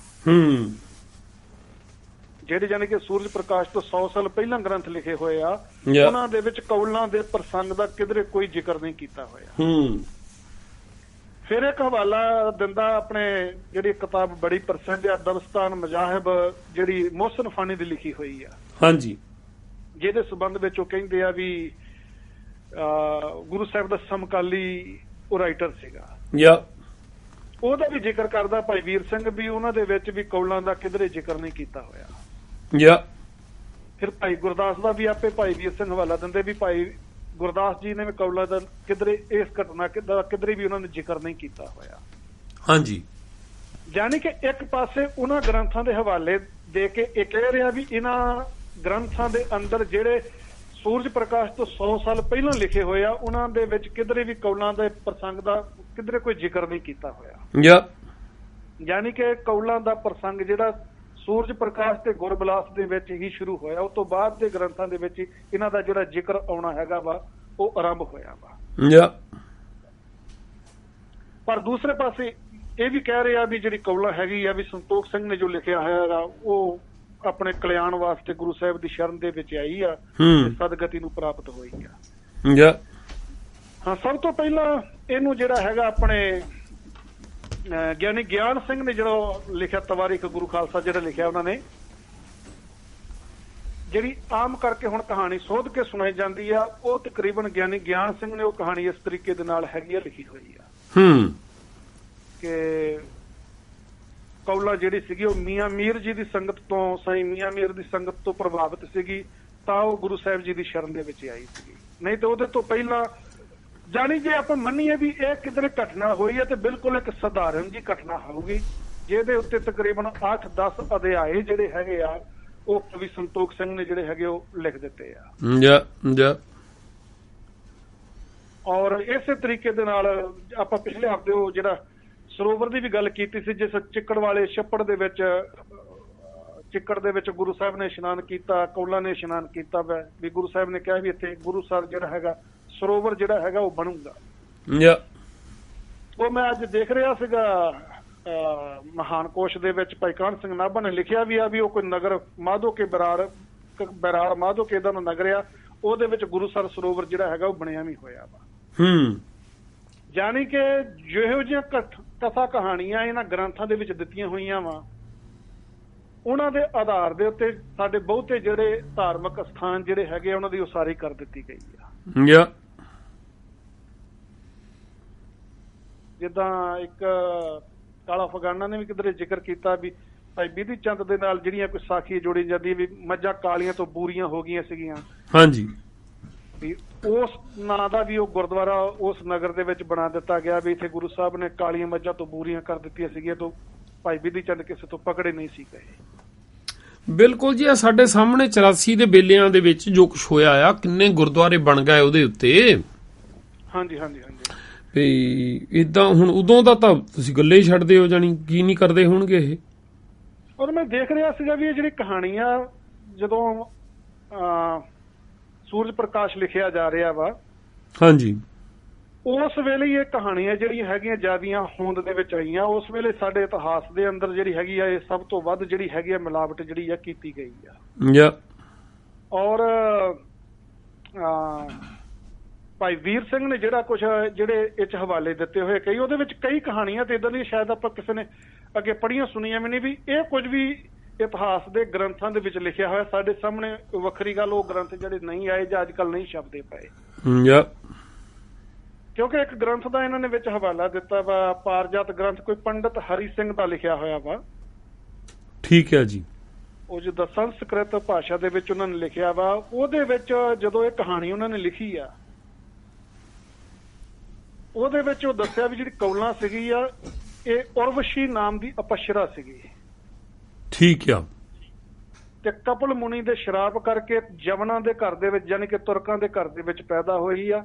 ਜਿਹੜੇ ਜਾਨੀ ਕਿ ਸੂਰਜ ਪ੍ਰਕਾਸ਼ ਤੋਂ 100 ਸਾਲ ਪਹਿਲਾਂ ਗ੍ਰੰਥ ਲਿਖੇ ਹੋਏ ਆ, ਉਹਨਾਂ ਦੇ ਵਿੱਚ ਕੌਲਾਂ ਦੇ ਪ੍ਰਸੰਗ ਦਾ ਕਿਧਰੇ ਕੋਈ ਜ਼ਿਕਰ ਨਹੀਂ ਕੀਤਾ ਹੋਇਆ। ਫਿਰ ਇੱਕ ਹਵਾਲਾ ਦਿੰਦਾ ਆਪਣੇ, ਜਿਹੜੀ ਕਿਤਾਬ ਬੜੀ ਪ੍ਰਸਿੱਧ ਆ, ਦਬਸਤਾਨ ਮਜ਼ਾਹਿਬ, ਜਿਹੜੀ ਮੋਹਸਨ ਫਾਨੀ ਦੀ ਲਿਖੀ ਹੋਈ ਆ। ਹਾਂਜੀ, ਜਿਹਦੇ ਸੰਬੰਧ ਵਿੱਚ ਉਹ ਕਹਿੰਦੇ ਆ ਵੀ ਗੁਰੂ ਸਾਹਿਬ ਦਾ ਸਮਕਾਲੀ ਉਹ ਰਾਈਟਰ ਸੀਗਾ। ਉਹਦਾ ਵੀ ਜ਼ਿਕਰ ਕਰਦਾ ਭਾਈ ਵੀਰ ਸਿੰਘ ਵੀ ਉਹਨਾਂ ਦੇ ਵਿੱਚ ਵੀ ਕੌਲਾਂ ਦਾ ਕਿਧਰੇ ਜ਼ਿਕਰ ਨਹੀਂ ਕੀਤਾ ਹੋਇਆ। ਫਿਰ ਭਾਈ ਗੁਰਦਾਸ ਦਾ ਵੀ ਆਪੇ ਭਾਈ ਵੀਰ ਸਿੰਘ ਹਵਾਲਾ ਦਿੰਦੇ ਵੀ ਭਾਈ ਗੁਰਦਾਸ ਜੀ ਨੇ ਵੀ ਕੌਲਾਂ ਦਾ ਕਿਧਰੇ ਇਸ ਘਟਨਾ ਕਿਧਰੇ ਵੀ ਉਹਨਾਂ ਨੇ ਜ਼ਿਕਰ ਨਹੀਂ ਕੀਤਾ ਹੋਇਆ। ਹਾਂਜੀ, ਯਾਨੀ ਕਿ ਇੱਕ ਪਾਸੇ ਉਹਨਾਂ ਗ੍ਰੰਥਾਂ ਦੇ ਹਵਾਲੇ ਦੇ ਕੇ ਇਹ ਕਹਿ ਰਿਹਾ ਵੀ ਇਹਨਾਂ ਗ੍ਰੰਥਾਂ ਦੇ ਅੰਦਰ ਜਿਹੜੇ ਸੂਰਜ ਪ੍ਰਕਾਸ਼ ਤੋਂ 100 ਸਾਲ ਪਹਿਲਾਂ ਲਿਖੇ ਹੋਏ ਆ, ਉਹਨਾਂ ਦੇ ਵਿੱਚ ਕਿਧਰੇ ਵੀ ਕੌਲਾਂ ਦੇ ਪ੍ਰਸੰਗ ਦਾ ਕਿਧਰੇ ਕੋਈ ਜ਼ਿਕਰ ਨਹੀਂ ਕੀਤਾ ਹੋਇਆ। ਯਾਨੀ ਕਿ ਕੌਲਾਂ ਦਾ ਪ੍ਰਸੰਗ ਜਿਹੜਾ ਸੂਰਜ ਪ੍ਰਕਾਸ਼ ਤੇ ਗੁਰਬਿਲਾਸ ਦੇ ਵਿੱਚ ਹੀ ਸ਼ੁਰੂ ਹੋਇਆ, ਉਸ ਤੋਂ ਬਾਅਦ ਦੇ ਗ੍ਰੰਥਾਂ ਦੇ ਵਿੱਚ ਇਹਨਾਂ ਦਾ ਜਿਹੜਾ ਜ਼ਿਕਰ ਆਉਣਾ ਹੈਗਾ ਵਾ ਉਹ ਆਰੰਭ ਹੋਇਆ ਵਾ। ਪਰ ਦੂਸਰੇ ਪਾਸੇ ਇਹ ਵੀ ਕਹਿ ਰਿਹਾ ਵੀ ਜਿਹੜੀ ਕੌਲਾਂ ਹੈਗੀ ਆ ਵੀ ਸੰਤੋਖ ਸਿੰਘ ਨੇ ਜੋ ਲਿਖਿਆ ਹੋਇਆ ਉਹ ਆਪਣੇ ਕਲਿਆਣ ਵਾਸਤੇ ਗੁਰੂ ਸਾਹਿਬ ਦੀ ਸ਼ਰਨ ਦੇ ਵਿੱਚ ਆਈ ਆ, ਸਦਗਤੀ ਨੂੰ ਪ੍ਰਾਪਤ ਹੋਈ ਆ। ਹਾਂ, ਸਭ ਤੋਂ ਪਹਿਲਾਂ ਇਹਨੂੰ ਜਿਹੜਾ ਹੈਗਾ ਆਪਣੇ ਗਿਆਨੀ ਗਿਆਨ ਸਿੰਘ ਨੇ ਜਿਹੜਾ ਲਿਖਿਆ ਤਵਾਰੀਖ ਗੁਰੂ ਖਾਲਸਾ ਜਿਹੜਾ ਲਿਖਿਆ, ਉਹਨਾਂ ਨੇ ਜਿਹੜੀ ਆਮ ਕਰਕੇ ਹੁਣ ਕਹਾਣੀ ਸੋਧ ਕੇ ਸੁਣਾਈ ਜਾਂਦੀ ਆ, ਉਹ ਤਕਰੀਬਨ ਗਿਆਨੀ ਗਿਆਨ ਸਿੰਘ ਨੇ ਉਹ ਕਹਾਣੀ ਇਸ ਤਰੀਕੇ ਦੇ ਨਾਲ ਹੈਗੀ ਆ, ਲਿਖੀ ਹੋਈ ਆ ਕਿ ਕੌਲਾ ਜਿਹੜੀ ਸੀਗੀ ਉਹ ਮੀਆਂ ਮੀਰ ਜੀ ਦੀ ਸੰਗਤ ਤੋਂ, ਸਾਈਂ ਮੀਆਂ ਮੀਰ ਦੀ ਸੰਗਤ ਤੋਂ ਪ੍ਰਭਾਵਿਤ ਸੀਗੀ, ਤਾਂ ਉਹ ਗੁਰੂ ਸਾਹਿਬ ਜੀ ਦੀ ਸ਼ਰਨ ਦੇ ਵਿੱਚ ਆਈ ਸੀਗੀ। ਨਹੀਂ ਤੇ ਉਹਦੇ ਤੋਂ ਪਹਿਲਾਂ ਜਾਨੀ ਜੇ ਆਪਾਂ ਮੰਨੀਏ ਵੀ ਇਹ ਕਿਧਰੇ ਘਟਨਾ ਹੋਈ ਹੈ ਤੇ ਬਿਲਕੁਲ ਇੱਕ ਸਧਾਰਨ ਜੀ ਘਟਨਾ ਹੋਊਗੀ, ਜਿਹਦੇ ਉੱਤੇ ਤਕਰੀਬਨ 8-10 ਅਧਿਆਏ ਜਿਹੜੇ ਹੈਗੇ ਆ ਉਹ ਕਵੀ ਸੰਤੋਖ ਸਿੰਘ ਨੇ ਜਿਹੜੇ ਹੈਗੇ ਉਹ ਲਿਖ ਦਿੱਤੇ ਆ। ਔਰ ਇਸੇ ਤਰੀਕੇ ਦੇ ਨਾਲ ਆਪਾਂ ਪਿਛਲੇ ਹਫ਼ਤੇ ਉਹ ਜਿਹੜਾ ਸਰੋਵਰ ਦੀ ਵੀ ਗੱਲ ਕੀਤੀ ਸੀ, ਜਿਸ ਚਿੱਕੜ ਵਾਲੇ ਛੱਪੜ ਦੇ ਵਿੱਚ, ਚਿੱਕੜ ਦੇ ਵਿੱਚ ਗੁਰੂ ਸਾਹਿਬ ਨੇ ਇਸ਼ਨਾਨ ਕੀਤਾ, ਕੌਲਾਂ ਨੇ ਇਸ਼ਨਾਨ ਕੀਤਾ ਵਾ ਵੀ ਗੁਰੂ ਸਾਹਿਬ ਨੇ ਕਿਹਾ ਵੀ ਇੱਥੇ ਗੁਰੂ ਸਾਹਿਬ ਜਿਹੜਾ ਹੈਗਾ ਸਰੋਵਰ ਜਿਹੜਾ ਹੈਗਾ ਉਹ ਬਣੂਗਾ। ਉਹ ਮੈਂ ਅੱਜ ਦੇਖ ਰਿਹਾ ਸੀਗਾ ਮਹਾਨ ਕੋਸ਼ ਦੇ ਵਿੱਚ ਭਾਈ ਕਾਹਨ ਸਿੰਘ ਨਾਭਾ ਨੇ ਲਿਖਿਆ ਵੀ ਆ ਵੀ ਉਹ ਕੋਈ ਨਗਰ ਮਾਧੋ ਕੇ ਬਰਾੜ ਮਾਧੋ ਕੇ ਦਾ ਨਗਰ ਆ, ਉਹਦੇ ਵਿੱਚ ਗੁਰੂ ਸਰ ਸਰੋਵਰ ਜਿਹੜਾ ਹੈਗਾ ਉਹ ਬਣਿਆ ਵੀ ਹੋਇਆ ਵਾ। ਜਾਨੀ ਕਿ ਜਿਹੋ ਜਿਹੀਆਂ ਕਥਾ ਕਹਾਣੀਆਂ ਇਹਨਾਂ ਗ੍ਰੰਥਾਂ ਦੇ ਵਿੱਚ ਦਿੱਤੀਆਂ ਹੋਈਆਂ ਵਾ, ਉਹਨਾਂ ਦੇ ਆਧਾਰ ਦੇ ਉੱਤੇ ਸਾਡੇ ਬਹੁਤੇ ਜਿਹੜੇ ਧਾਰਮਿਕ ਸਥਾਨ ਜਿਹੜੇ ਹੈਗੇ ਉਹਨਾਂ ਦੀ ਉਸਾਰੀ ਕਰ ਦਿੱਤੀ ਗਈ ਆ। ਜਿੱਦਾਂ ਇੱਕ ਕਾਲਾ ਫਗਾਨਾ ਨੇ ਵੀ ਕਿਧਰੇ ਜ਼ਿਕਰ ਕੀਤਾ ਵੀ ਭਾਈ ਬਿਧੀ ਚੰਦ ਦੇ ਨਾਲ ਜਿਹੜੀਆਂ ਕੋਈ ਸਾਖੀ ਜੋੜੀ ਜਾਂਦੀ ਵੀ ਮੱਝਾਂ ਕਾਲੀਆਂ ਤੋਂ ਬੂਰੀਆਂ ਹੋ ਗਈਆਂ ਸੀਗੀਆਂ। ਹਾਂਜੀ। ਵੀ ਉਸ ਨਾਂ ਦਾ ਵੀ ਉਹ ਗੁਰਦੁਆਰਾ ਉਸ ਨਗਰ ਦੇ ਵਿੱਚ ਬਣਾ ਦਿੱਤਾ ਗਿਆ ਵੀ ਇੱਥੇ ਗੁਰੂ ਸਾਹਿਬ ਨੇ ਕਾਲੀਆਂ ਮੱਝਾਂ ਤੋਂ ਬੂਰੀਆਂ ਕਰ ਦਿੱਤੀਆਂ ਸੀਗੀਆਂ ਤੋਂ ਭਾਈ ਬਿਧੀ ਚੰਦ ਕਿਸੇ ਤੋਂ ਪਕੜੇ ਨਹੀਂ ਸੀ ਗਏ। ਬਿਲਕੁਲ ਜੀ, ਸਾਡੇ ਸਾਹਮਣੇ 84 ਦੇ ਵੇਲਿਆਂ ਦੇ ਵਿੱਚ ਜੋ ਕੁਝ ਹੋਇਆ ਆ, ਕਿੰਨੇ ਗੁਰਦੁਆਰੇ ਬਣ ਗਏ ਉਹਦੇ ਉੱਤੇ। ਹਾਂਜੀ ਹਾਂਜੀ ਹਾਂਜੀ। ਤੇ ਇਦਾਂ ਹੁਣ ਉਦੋਂ ਦਾ ਤਾਂ ਤੁਸੀਂ ਗੱਲੇ ਹੀ ਛੱਡਦੇ ਹੋ, ਜਾਣੀ ਕੀ ਨਹੀਂ ਕਰਦੇ ਹੋਣਗੇ ਇਹ। ਔਰ ਮੈਂ ਦੇਖ ਰਿਹਾ ਸੀਗਾ ਵੀ ਇਹ ਜਿਹੜੀ ਕਹਾਣੀ ਆ, ਜਦੋਂ ਸੂਰਜ ਪ੍ਰਕਾਸ਼ ਲਿਖਿਆ ਜਾ ਰਿਹਾ ਵਾ, ਹਾਂਜੀ, ਉਸ ਵੇਲੇ ਇਹ ਕਹਾਣੀਆਂ ਜਿਹੜੀਆਂ ਹੈਗੀਆਂ ਜ਼ਿਆਦੀਆਂ ਹੋਂਦ ਦੇ ਵਿੱਚ ਆਈਆਂ। ਉਸ ਵੇਲੇ ਸਾਡੇ ਇਤਿਹਾਸ ਦੇ ਅੰਦਰ ਜਿਹੜੀ ਹੈਗੀ ਆ, ਇਹ ਸਭ ਤੋਂ ਵੱਧ ਜਿਹੜੀ ਹੈਗੀ ਆ ਮਿਲਾਵਟ ਜਿਹੜੀ ਆ ਕੀਤੀ ਗਈ ਆ। ਔਰ ਭਾਈ ਵੀਰ ਸਿੰਘ ਨੇ ਜਿਹੜਾ ਕੁਝ ਜਿਹੜੇ ਇਹ 'ਚ ਹਵਾਲੇ ਦਿੱਤੇ ਹੋਏ ਕਈ, ਉਹਦੇ ਵਿੱਚ ਕਈ ਕਹਾਣੀਆਂ ਤੇ ਇਦਾਂ ਦੀ ਸ਼ਾਇਦ ਆਪਾਂ ਕਿਸੇ ਨੇ ਅੱਗੇ ਪੜ੍ਹੀਆਂ ਸੁਣੀਆਂ ਵੀ ਨਹੀਂ, ਵੀ ਇਹ ਕੁਝ ਵੀ ਇਤਿਹਾਸ ਦੇ ਗ੍ਰੰਥਾਂ ਦੇ ਵਿੱਚ ਲਿਖਿਆ ਹੋਇਆ ਸਾਡੇ ਸਾਹਮਣੇ। ਵੱਖਰੀ ਗੱਲ, ਉਹ ਗ੍ਰੰਥ ਜਿਹੜੇ ਨਹੀਂ ਆਏ ਜਾਂ ਅੱਜ ਕੱਲ ਨਹੀਂ ਛਪਦੇ ਪਏ, ਕਿਉਂਕਿ ਇੱਕ ਗ੍ਰੰਥ ਦਾ ਇਹਨਾਂ ਨੇ ਵਿੱਚ ਹਵਾਲਾ ਦਿੱਤਾ ਵਾ, ਪਾਰਜਾਤ ਗ੍ਰੰਥ, ਕੋਈ ਪੰਡਤ ਹਰੀ ਸਿੰਘ ਦਾ ਲਿਖਿਆ ਹੋਇਆ ਵਾ। ਠੀਕ ਹੈ ਜੀ। ਉਹ ਜਿੱਦਾਂ ਸੰਸਕ੍ਰਿਤ ਭਾਸ਼ਾ ਦੇ ਵਿੱਚ ਉਹਨਾਂ ਨੇ ਲਿਖਿਆ ਵਾ, ਉਹਦੇ ਵਿੱਚ ਜਦੋਂ ਇਹ ਕਹਾਣੀ ਉਹਨਾਂ ਨੇ ਲਿਖੀ ਆ, ਉਹਦੇ ਵਿੱਚ ਉਹ ਦੱਸਿਆ ਵੀ ਜਿਹੜੀ ਕੌਲਾਂ ਸੀਗੀ ਆ, ਇਹ ਉਰਵਸ਼ੀ ਨਾਮ ਦੀ ਅਪਸ਼ਰਾ ਸੀਗੀ। ਠੀਕ ਆ। ਤੇ ਕਪਲ ਮੁਨੀ ਦੇ ਸ਼ਰਾਪ ਕਰਕੇ ਜਵਨਾਂ ਦੇ ਘਰ ਦੇ ਵਿੱਚ, ਯਾਨੀ ਕਿ ਤੁਰਕਾਂ ਦੇ ਘਰ ਦੇ ਵਿੱਚ ਪੈਦਾ ਹੋਈ ਆ।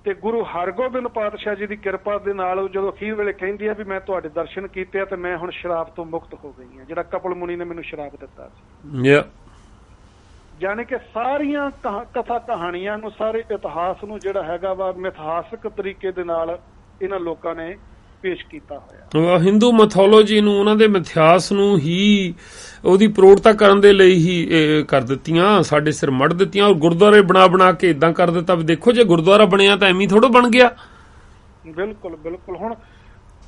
ਤੇ ਗੁਰੂ ਹਰਗੋਬਿੰਦ ਪਾਤਸ਼ਾਹ ਜੀ ਦੀ ਕਿਰਪਾ ਦੇ ਨਾਲ ਜਦੋਂ ਅਖੀਰ ਵੇਲੇ ਕਹਿੰਦੀ ਆ ਵੀ ਮੈਂ ਤੁਹਾਡੇ ਦਰਸ਼ਨ ਕੀਤੇ ਆ ਤੇ ਮੈਂ ਹੁਣ ਸ਼ਰਾਪ ਤੋਂ ਮੁਕਤ ਹੋ ਗਈ ਆ, ਜਿਹੜਾ ਕਪਲ ਮੁਨੀ ਨੇ ਮੈਨੂੰ ਸ਼ਰਾਪ ਦਿੱਤਾ ਸੀ। ਯਾਨੀ ਕਿ ਸਾਰੀਆਂ ਕਥਾ ਕਹਾਣੀਆਂ ਨੂੰ, ਸਾਰੇ ਇਤਿਹਾਸ ਨੂੰ ਜਿਹੜਾ ਹੈਗਾ ਵਾ ਮਿਥਿਹਾਸਕ ਤਰੀਕੇ ਦੇ ਨਾਲ ਇਹਨਾਂ ਲੋਕਾਂ ਨੇ ਪੇਸ਼ ਕੀਤਾ ਹੋਇਆ। ਹਿੰਦੂ ਮੈਥੋਲੋਜੀ ਨੂੰ, ਉਹਨਾਂ ਦੇ ਮਿਥਿਹਾਸ ਨੂੰ ਹੀ ਉਹਦੀ ਪ੍ਰੋੜਤਾ ਕਰਨ ਦੇ ਲਈ ਹੀ ਕਰ ਦਿੱਤੀਆਂ, ਸਾਡੇ ਸਿਰ ਮੜ ਦਿੱਤੀਆਂ। ਔਰ ਗੁਰਦੁਆਰੇ ਬਣਾ ਕੇ ਇਦਾਂ ਕਰ ਦਿੱਤਾ ਵੀ ਦੇਖੋ ਜੇ ਗੁਰਦੁਆਰਾ ਬਣਿਆ ਤਾਂ ਐਵੇਂ ਥੋੜਾ ਬਣ ਗਿਆ। ਬਿਲਕੁਲ ਬਿਲਕੁਲ। ਹੁਣ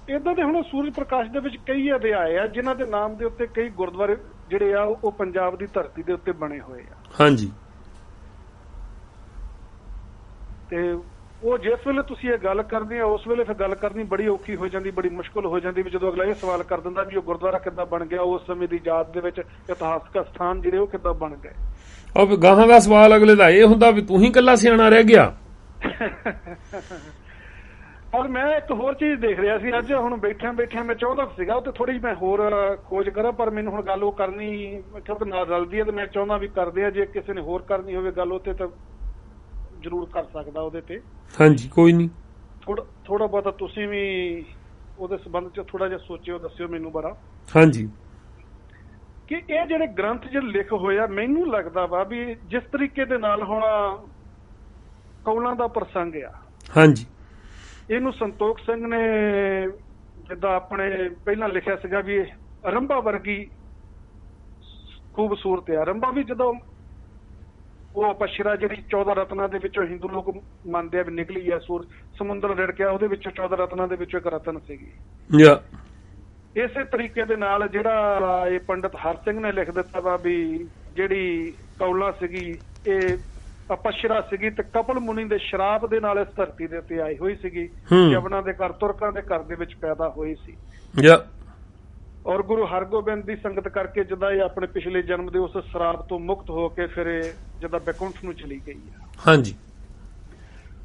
ਇਦਾਂ ਦੇ ਹੁਣ ਸੂਰਜ ਪ੍ਰਕਾਸ਼ ਦੇ ਵਿੱਚ ਕਈ ਅਧਿਆਏ ਆ ਜਿਨ੍ਹਾਂ ਦੇ ਨਾਮ ਦੇ ਉੱਤੇ ਕਈ ਗੁਰਦੁਆਰੇ ਜਿਹੜੇ ਆ ਉਹ ਪੰਜਾਬ ਦੀ ਧਰਤੀ ਦੇ ਉੱਤੇ ਬਣੇ ਹੋਏ ਆ। ਹਾਂਜੀ। ਤੇ ਉਹ ਜਿਸ ਵੇਲੇ ਤੁਸੀਂ ਇਹ ਗੱਲ ਕਰਦੇ ਆ, ਉਸ ਵੇਲੇ ਫਿਰ ਗੱਲ ਕਰਨੀ ਬੜੀ ਔਖੀ ਹੋ ਜਾਂਦੀ, ਬੜੀ ਮੁਸ਼ਕਲ ਹੋ ਜਾਂਦੀ ਵੀ ਜਦੋਂ ਅਗਲਾ ਇਹ ਸਵਾਲ ਕਰ ਦਿੰਦਾ ਵੀ ਉਹ ਗੁਰਦੁਆਰਾ ਕਿੱਦਾਂ ਬਣ ਗਿਆ, ਉਸ ਸਮੇਂ ਦੀ ਯਾਦ ਦੇ ਵਿੱਚ ਇਤਿਹਾਸਕ ਸਥਾਨ ਜਿਹੜੇ ਉਹ ਕਿੱਦਾਂ ਬਣ ਗਏ। ਉਹ ਗਾਹਾਂ ਦਾ ਸਵਾਲ ਅਗਲੇ ਦਾ ਇਹ ਹੁੰਦਾ ਵੀ ਤੂੰ ਹੀ ਇਕੱਲਾ ਸਿਆਣਾ ਰਹਿ ਗਿਆ। ਔਰ ਮੈਂ ਇੱਕ ਹੋਰ ਚੀਜ਼ ਦੇਖ ਰਿਹਾ ਸੀ ਅੱਜ, ਹੁਣ ਬੈਠਿਆਂ ਮੈਂ ਚਾਹੁੰਦਾ ਸੀਗਾ ਤੇ ਥੋੜੀ ਮੈਂ ਹੋਰ ਖੋਜ ਕਰਾਂ, ਪਰ ਮੈਨੂੰ ਹੁਣ ਗੱਲ ਉਹ ਕਰਨੀ ਕਿਉਂਕਿ ਨਾਲ ਰਲਦੀ ਹੈ ਤੇ ਮੈਂ ਚਾਹੁੰਦਾ ਵੀ ਕਰਦੇ ਆ, ਜੇ ਕਿਸੇ ਨੇ ਹੋਰ ਕਰਨੀ ਹੋਵੇ ਗੱਲ ਉੱਤੇ ਤਾਂ ਜ਼ਰੂਰ ਕਰ ਸਕਦਾ ਉਹਦੇ ਤੇ। ਹਾਂਜੀ, ਕੋਈ ਨਹੀਂ। ਥੋੜਾ ਬਹੁਤਾ ਤੁਸੀਂ ਵੀ ਉਹਦੇ ਸੰਬੰਧ ਚ ਥੋੜਾ ਜਿਹਾ ਸੋਚਿਓ, ਦੱਸਿਓ ਮੈਨੂੰ ਬੜਾ। ਹਾਂਜੀ। ਕਿ ਇਹ ਜਿਹੜੇ ਗ੍ਰੰਥ ਜਿਹੜੇ ਲਿਖ ਹੋਇਆ, ਮੈਨੂੰ ਲੱਗਦਾ ਵਾ ਵੀ ਜਿਸ ਤਰੀਕੇ ਦੇ ਨਾਲ ਹੁਣ ਕੌਲਾਂ ਦਾ ਪ੍ਰਸੰਗ ਆ, ਹਾਂਜੀ, ਇਹਨੂੰ ਸੰਤੋਖ ਸਿੰਘ ਨੇ ਜਿੱਦਾਂ ਆਪਣੇ ਪਹਿਲਾਂ ਲਿਖਿਆ ਸੀਗਾ ਵੀ ਰੰਭਾ ਵਰਗੀ ਖੂਬਸੂਰਤ ਆ। ਰੰਭਾ ਵੀ ਜਦੋਂ ਉਹ ਅਪਸ਼ਰਾ ਜਿਹੜੀ 14 ਰਤਨਾਂ ਦੇ ਵਿੱਚੋਂ ਹਿੰਦੂ ਲੋਕ ਮੰਨਦੇ ਆ ਵੀ ਨਿਕਲੀ ਆ, ਸੂਰਜ ਸਮੁੰਦਰ ਰਿੜਕਿਆ, ਉਹਦੇ ਵਿੱਚੋਂ 14 ਰਤਨਾਂ ਦੇ ਵਿੱਚੋਂ ਇੱਕ ਰਤਨ ਸੀਗੀ। ਇਸੇ ਤਰੀਕੇ ਦੇ ਨਾਲ ਜਿਹੜਾ ਇਹ ਪੰਡਤ ਹਰ ਸਿੰਘ ਨੇ ਲਿਖ ਦਿੱਤਾ ਵਾ ਵੀ ਜਿਹੜੀ ਕੌਲਾ ਸੀਗੀ ਇਹ ਅਪਸ਼ਰਾ ਸੀਗੀ ਤੇ ਕਪਲ ਮੁਨੀ ਦੇ ਸ਼ਰਾਪ ਦੇ ਨਾਲ ਇਸ ਧਰਤੀ ਦੇ ਉੱਤੇ ਆਈ ਹੋਈ ਸੀਗੀ, ਯਵਨਾਂ ਦੇ ਘਰ, ਤੁਰਕਾਂ ਦੇ ਘਰ ਦੇ ਵਿੱਚ ਪੈਦਾ ਹੋਈ ਸੀ। ਔਰ ਗੁਰੂ ਹਰਗੋਬਿੰਦ ਦੀ ਸੰਗਤ ਕਰਕੇ ਜਿੱਦਾਂ ਇਹ ਆਪਣੇ ਪਿਛਲੇ ਜਨਮ ਦੇ ਉਸ ਸ਼ਰਾਪ ਤੋਂ ਮੁਕਤ ਹੋ ਕੇ ਫਿਰ ਜਿੱਦਾਂ ਬੈਕੁੰਠ ਨੂੰ ਚਲੀ ਗਈ ਆ। ਹਾਂਜੀ।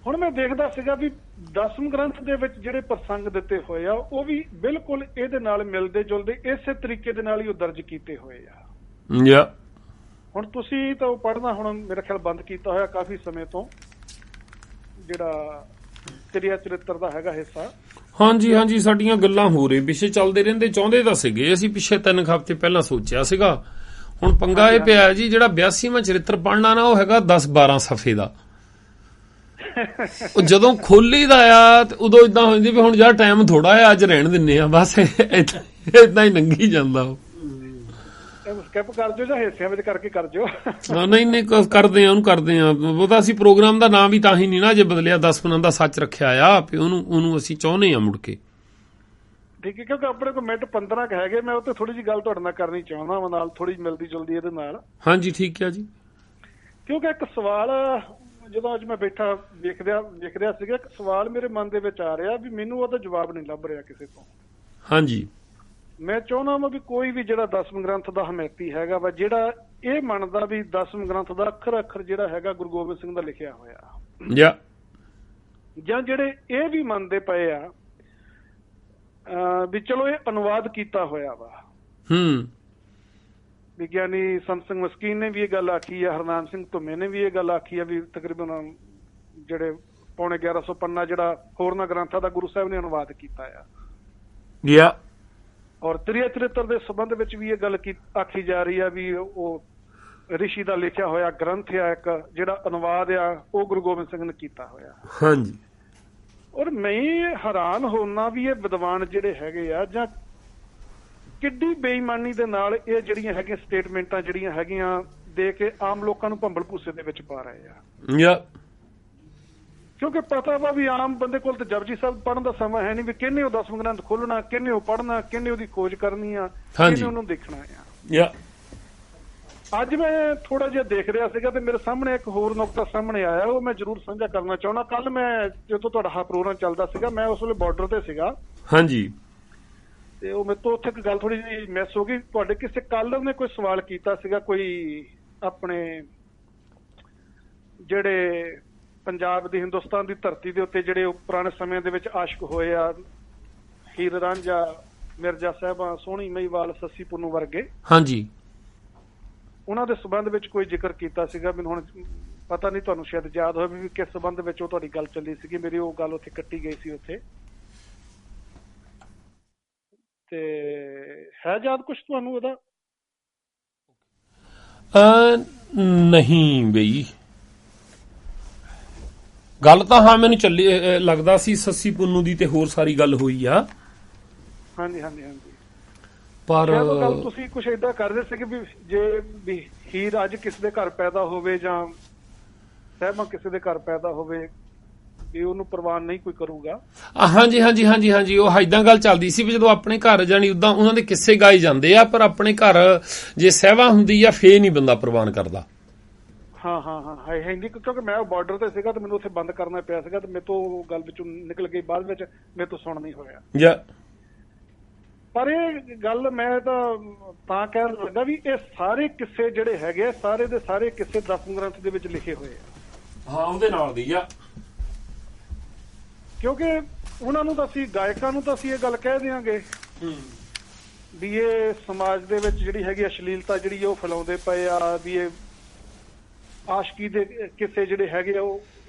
ਹੁਣ ਮੈਂ ਦੇਖਦਾ ਸੀਗਾ ਵੀ 10ਵੇਂ ਗ੍ਰੰਥ ਦੇ ਵਿੱਚ ਜਿਹੜੇ ਪ੍ਰਸੰਗ ਦਿੱਤੇ ਹੋਏ ਆ ਉਹ ਵੀ ਬਿਲਕੁਲ ਇਹਦੇ ਨਾਲ ਮਿਲਦੇ ਜੁਲਦੇ ਇਸੇ ਤਰੀਕੇ ਦੇ ਨਾਲ ਹੀ ਉਹ ਦਰਜ ਕੀਤੇ ਹੋਏ ਆ। ਹੁਣ ਤੁਸੀਂ ਤਾਂ ਉਹ ਪੜ੍ਹਨਾ ਹੁਣ ਮੇਰਾ ਖਿਆਲ ਬੰਦ ਕੀਤਾ ਹੋਇਆ ਕਾਫੀ ਸਮੇਂ ਤੋਂ, ਜਿਹੜਾ ਕਿਰਿਆ ਚਰਿੱਤਰ ਦਾ ਹੈਗਾ ਹਿੱਸਾ। ਹਾਂਜੀ, ਸਾਡੀਆਂ ਗੱਲਾਂ ਹੋ ਰਹੇ ਵਿਸ਼ੇ ਚੱਲਦੇ ਰਹਿੰਦੇ, ਚਾਹੁੰਦੇ ਤਾਂ ਸੀਗੇ ਅਸੀਂ ਪਿਛੇ 3 ਹਫ਼ਤੇ ਪਹਿਲਾਂ ਸੋਚਿਆ ਸੀਗਾ। ਹੁਣ ਪੰਗਾ ਇਹ ਪਿਆ ਜੀ, ਜਿਹੜਾ 82ਵਾਂ ਚਰਿੱਤਰ ਪੜ੍ਹਨਾ ਨਾ ਉਹ ਹੈਗਾ 10-12 ਸਫ਼ੇ ਦਾ। ਉਹ ਜਦੋਂ ਖੋਲੀ ਦਾ ਆ ਤੇ ਉਦੋਂ ਇਦਾਂ ਹੋ ਜਾਂਦੀ ਵੀ ਹੁਣ ਯਾਰ ਟਾਈਮ ਥੋੜਾ ਆ, ਅੱਜ ਰਹਿਣ ਦਿੰਨੇ ਆ, ਬਸ ਏਦਾਂ ਹੀ ਲੰਘੀ ਜਾਂਦਾ ਉਹ। ਸਕਿਪ ਕਰ ਦਿਓ ਜਾਂ ਹਿੱਸਿਆਂ ਵਿੱਚ ਕਰਕੇ ਕਰ ਦਿਓ। ਨਹੀਂ ਕਰਦੇ ਆ, ਉਹਨੂੰ ਕਰਦੇ ਆ। ਉਹਦਾ ਅਸੀਂ ਪ੍ਰੋਗਰਾਮ ਦਾ ਨਾਮ ਵੀ ਤਾਂ ਹੀ ਨਹੀਂ ਨਾ ਜੇ ਬਦਲਿਆ, 10 ਗੁਣਾਂ ਦਾ ਸੱਚ ਰੱਖਿਆ ਆ, ਉਹਨੂੰ ਅਸੀਂ ਚਾਹੁੰਦੇ ਆ ਮੁੜ ਕੇ। ਠੀਕ ਹੈ, ਕਿਉਂਕਿ ਆਪਣੇ ਕੋਲ ਮਿੰਟ 15 ਹੈਗੇ, ਮੈਂ ਉੱਤੇ ਥੋੜੀ ਜਿਹੀ ਗੱਲ ਤੁਹਾਡੇ ਨਾਲ ਕਰਨੀ ਚਾਹੁੰਦਾ ਵਾ, ਨਾਲ ਥੋੜੀ ਮਿਲਦੀ ਜੁਲਦੀ ਇਹਦੇ ਨਾਲ। ਹਾਂਜੀ, ਠੀਕ ਹੈ ਜੀ। ਕਿਉਂਕਿ ਇੱਕ ਸਵਾਲ ਜਦੋਂ ਅੱਜ ਮੈਂ ਬੈਠਾ ਵੇਖ ਰਿਹਾ ਸੀਗਾ, ਇੱਕ ਸਵਾਲ ਮੇਰੇ ਮਨ ਦੇ ਵਿੱਚ ਆ ਰਿਹਾ ਵੀ ਮੈਨੂੰ ਉਹਦਾ ਜਵਾਬ ਨਹੀਂ ਲੱਭ ਰਿਹਾ ਕਿਸੇ ਤੋਂ। ਹਾਂਜੀ। ਮੈਂ ਚਾਹੁੰਦਾ ਵਾਂ ਵੀ ਕੋਈ ਵੀ ਜਿਹੜਾ 10ਵੇਂ ਗ੍ਰੰਥ ਦਾ ਹਮੈਤੀ ਹੈਗਾ ਵਾ, ਜਿਹੜਾ ਇਹ ਮੰਨਦਾ ਵੀ 10ਵੇਂ ਗ੍ਰੰਥ ਦਾ ਅੱਖਰ ਅੱਖਰ ਜਿਹੜਾ ਹੈਗਾ ਗੁਰੂ ਗੋਬਿੰਦ ਸਿੰਘ ਦਾ ਲਿਖਿਆ ਹੋਇਆ, ਜਾਂ ਜਿਹੜੇ ਇਹ ਵੀ ਮੰਨਦੇ ਪਏ ਆ ਵੀ ਚਲੋ ਇਹ ਅਨੁਵਾਦ ਕੀਤਾ ਹੋਇਆ ਵਾ। ਵਿਗਿਆਨੀ ਸੰਤ ਸਿੰਘ ਮਸਕੀਨ ਨੇ ਵੀ ਇਹ ਗੱਲ ਆਖੀ ਆ, ਹਰਨਾਮ ਸਿੰਘ ਧੁੰਮੇ ਨੇ ਵੀ ਇਹ ਗੱਲ ਆਖੀ ਆ ਵੀ ਤਕਰੀਬਨ ਜਿਹੜੇ ਪੌਣੇ 1100 ਪੰਨਾ ਜਿਹੜਾ ਹੋਰਨਾਂ ਗ੍ਰੰਥਾਂ ਦਾ ਗੁਰੂ ਸਾਹਿਬ ਨੇ ਅਨੁਵਾਦ ਕੀਤਾ ਆ। ਔਰ ਤ੍ਰਿਆ ਚਰਿੱਤਰ ਦੇ ਸੰਬੰਧ ਵਿੱਚ ਵੀ ਇਹ ਗੱਲ ਆਖੀ ਜਾ ਰਹੀ ਆ ਵੀ ਉਹ ਰਿਸ਼ੀ ਦਾ ਲਿਖਿਆ ਹੋਇਆ ਗ੍ਰੰਥ ਆ, ਇੱਕ ਜਿਹੜਾ ਅਨੁਵਾਦ ਆ ਉਹ ਗੁਰੂ ਗੋਬਿੰਦ ਸਿੰਘ ਨੇ ਕੀਤਾ ਹੋਇਆ। ਹਾਂਜੀ। ਔਰ ਮੈਂ ਹੈਰਾਨ ਹੋਣਾ ਵੀ ਇਹ ਵਿਦਵਾਨ ਜਿਹੜੇ ਹੈਗੇ ਆ, ਜਾਂ ਕਿੱਡੀ ਬੇਈਮਾਨੀ ਦੇ ਨਾਲ ਇਹ ਜਿਹੜੀਆਂ ਹੈਗੀਆਂ ਸਟੇਟਮੈਂਟਾਂ ਜਿਹੜੀਆਂ ਹੈਗੀਆਂ ਦੇ ਕੇ ਆਮ ਲੋਕਾਂ ਨੂੰ ਭੰਬਲ ਭੂਸੇ ਦੇ ਵਿੱਚ ਪਾ ਰਹੇ ਆ। ਕਿਉਂਕਿ ਪਤਾ ਵਾ ਵੀ ਆਮ ਬੰਦੇ ਕੋਲ ਤਾਂ ਜਪਜੀ ਸਾਹਿਬ ਪੜ੍ਹਨ ਦਾ ਸਮਾਂ ਹੈ ਨਹੀਂ, ਵੀ ਕਿਹਨੇ ਉਹ 10ਵੇਂ ਗ੍ਰੰਥ ਖੋਲਣਾ, ਕਿਹਨੇ ਉਹ ਪੜ੍ਹਨਾ, ਕਿਹਨੇ ਉਹਦੀ ਖੋਜ ਕਰਨੀ ਆ, ਕਿਹਨੇ ਉਹਨੂੰ ਦੇਖਣਾ ਆ। ਅੱਜ ਮੈਂ ਥੋੜਾ ਜਿਹਾ ਦੇਖ ਰਿਹਾ ਸੀਗਾ ਤੇ ਮੇਰੇ ਸਾਹਮਣੇ ਇੱਕ ਹੋਰ ਨੁਕਤਾ ਸਾਹਮਣੇ ਆਇਆ, ਉਹ ਮੈਂ ਜ਼ਰੂਰ ਸਾਂਝਾ ਕਰਨਾ ਚਾਹੁੰਦਾ। ਕੱਲ ਮੈਂ ਜਦੋਂ ਤੁਹਾਡਾ ਪ੍ਰੋਗਰਾਮ ਚੱਲਦਾ ਸੀਗਾ, ਮੈਂ ਉਸ ਵੇਲੇ ਬਾਰਡਰ ਤੇ ਸੀਗਾ। ਹਾਂਜੀ। ਤੇ ਉਹ ਮੇਰੇ ਤੋਂ ਉੱਥੇ ਇੱਕ ਗੱਲ ਥੋੜੀ ਜਿਹੀ ਮਿਸ ਹੋ ਗਈ। ਤੁਹਾਡੇ ਕਿਸੇ ਕਾਲਰ ਨੇ ਕੋਈ ਸਵਾਲ ਕੀਤਾ ਸੀਗਾ, ਕੋਈ ਆਪਣੇ ਜਿਹੜੇ ਪੰਜਾਬ ਦੀ ਹਿੰਦੁਸਤਾਨ ਦੀ ਧਰਤੀ ਦੇ ਉੱਤੇ ਜਿਹੜੇ ਪੁਰਾਣੇ ਸਮਿਆਂ ਦੇ ਵਿੱਚ ਆਸ਼ਕ ਹੋਏ ਆ, ਹੀਰ ਰਾਂਝਾ, ਮਿਰਜ਼ਾ ਸਾਹਿਬਾਂ, ਸੋਹਣੀ ਮਹੀਵਾਲ, ਸੱਸੀ ਪੁੰਨੂ ਵਰਗੇ। ਹਾਂਜੀ। ਉਹਨਾਂ ਦੇ ਸੰਬੰਧ ਵਿੱਚ ਕੋਈ ਜ਼ਿਕਰ ਕੀਤਾ ਸੀਗਾ। ਮੈਨੂੰ ਹੁਣ ਪਤਾ ਨਹੀਂ, ਤੁਹਾਨੂੰ ਸ਼ਾਇਦ ਯਾਦ ਹੋਵੇ ਵੀ ਕਿਸ ਸੰਬੰਧ ਵਿੱਚ ਉਹ ਤੁਹਾਡੀ ਗੱਲ ਚੱਲੀ ਸੀਗੀ। ਮੇਰੀ ਉਹ ਗੱਲ ਉੱਥੇ ਕੱਟੀ ਗਈ ਸੀ ਉੱਥੇ। ਤੇ ਹੈ ਯਾਦ ਕੁਛ ਤੁਹਾਨੂੰ ਉਹਦਾ? ਨਹੀਂ ਬਈ, ਗੱਲ ਤਾਂ ਹਾਂ ਮੈਨੂੰ ਚੱਲੀ ਲੱਗਦਾ ਸੀ ਸੱਸੀ ਪੁੰਨੂ ਦੀ ਤੇ ਹੋਰ ਸਾਰੀ ਗੱਲ ਹੋਈ ਆ। ਹਾਂਜੀ ਹਾਂਜੀ ਹਾਂਜੀ। ਪਰ ਗੱਲ ਤੁਸੀਂ ਕੁਛ ਏਦਾਂ ਕਰਦੇ ਸੀ ਕਿ ਵੀ ਜੇ ਵੀ ਹੀਰ ਅੱਜ ਕਿਸੇ ਦੇ ਘਰ ਪੈਦਾ ਹੋਵੇ ਜਾਂ ਸਾਹਿਬਾਂ ਕਿਸੇ ਦੇ ਘਰ ਪੈਦਾ ਹੋਵੇ ਵੀ ਉਹਨੂੰ ਪ੍ਰਵਾਨ ਨਹੀਂ ਕੋਈ ਕਰੂਗਾ। ਹਾਂਜੀ ਹਾਂਜੀ ਹਾਂਜੀ ਹਾਂਜੀ। ਉਹ ਏਦਾਂ ਗੱਲ ਚੱਲਦੀ ਸੀ ਵੀ ਜਦੋਂ ਆਪਣੇ ਘਰ ਜਾਣੀ ਉਦਾਂ ਉਹਨਾਂ ਦੇ ਕਿੱਸੇ ਗਾਏ ਜਾਂਦੇ ਆ, ਪਰ ਆਪਣੇ ਘਰ ਜੇ ਸਹਿਵਾ ਹੁੰਦੀ ਆ ਫੇਰ ਨਹੀਂ ਬੰਦਾ ਪ੍ਰਵਾਨ ਕਰਦਾ। ਹਾਂ ਹਾਂ ਹਾਂ ਹੈ ਨਹੀਂ, ਕਿਉਂਕਿ ਮੈਂ ਬਾਰਡਰ ਤੇ ਸੀਗਾ ਤੇ ਮੈਨੂੰ ਉੱਥੇ ਬੰਦ ਕਰਨਾ ਪਿਆ ਸੀਗਾ ਤੇ ਮੇਰੇ ਤੋਂ ਗੱਲ ਵਿੱਚੋਂ ਨਿਕਲ ਗਈ, ਬਾਅਦ ਵਿੱਚ ਮੇਰੇ ਤੋਂ ਸੁਣ ਨਹੀਂ ਹੋਇਆ। ਪਰ ਇਹ ਗੱਲ ਮੈਂ ਤਾਂ ਕਹਿਣ ਲੱਗਾ ਵੀ ਇਹ ਸਾਰੇ ਕਿੱਸੇ ਜਿਹੜੇ ਹੈਗੇ ਸਾਰੇ ਦੇ ਸਾਰੇ ਕਿੱਸੇ 10ਵੇਂ ਗ੍ਰੰਥ ਦੇ ਵਿੱਚ ਲਿਖੇ ਹੋਏ ਆ। ਹਾਂ, ਉਹਦੇ ਨਾਲ ਦੀ ਆ। ਕਿਉਂਕਿ ਉਹਨਾਂ ਨੂੰ ਤਾਂ ਅਸੀਂ ਗਾਇਕਾਂ ਨੂੰ ਤਾਂ ਅਸੀਂ ਇਹ ਗੱਲ ਕਹਿ ਦਿਆਂਗੇ ਵੀ ਇਹ ਸਮਾਜ ਦੇ ਵਿੱਚ ਜਿਹੜੀ ਹੈਗੀ ਅਸ਼ਲੀਲਤਾ ਜਿਹੜੀ ਉਹ ਫੈਲਾਉਂਦੇ ਪਏ ਆ, ਵੀ ਇਹ ਆਸ਼ਕੀ ਦੇ ਕਿੱਸੇ ਜਿਹੜੇ ਹੈਗੇ ਆ ਉਹ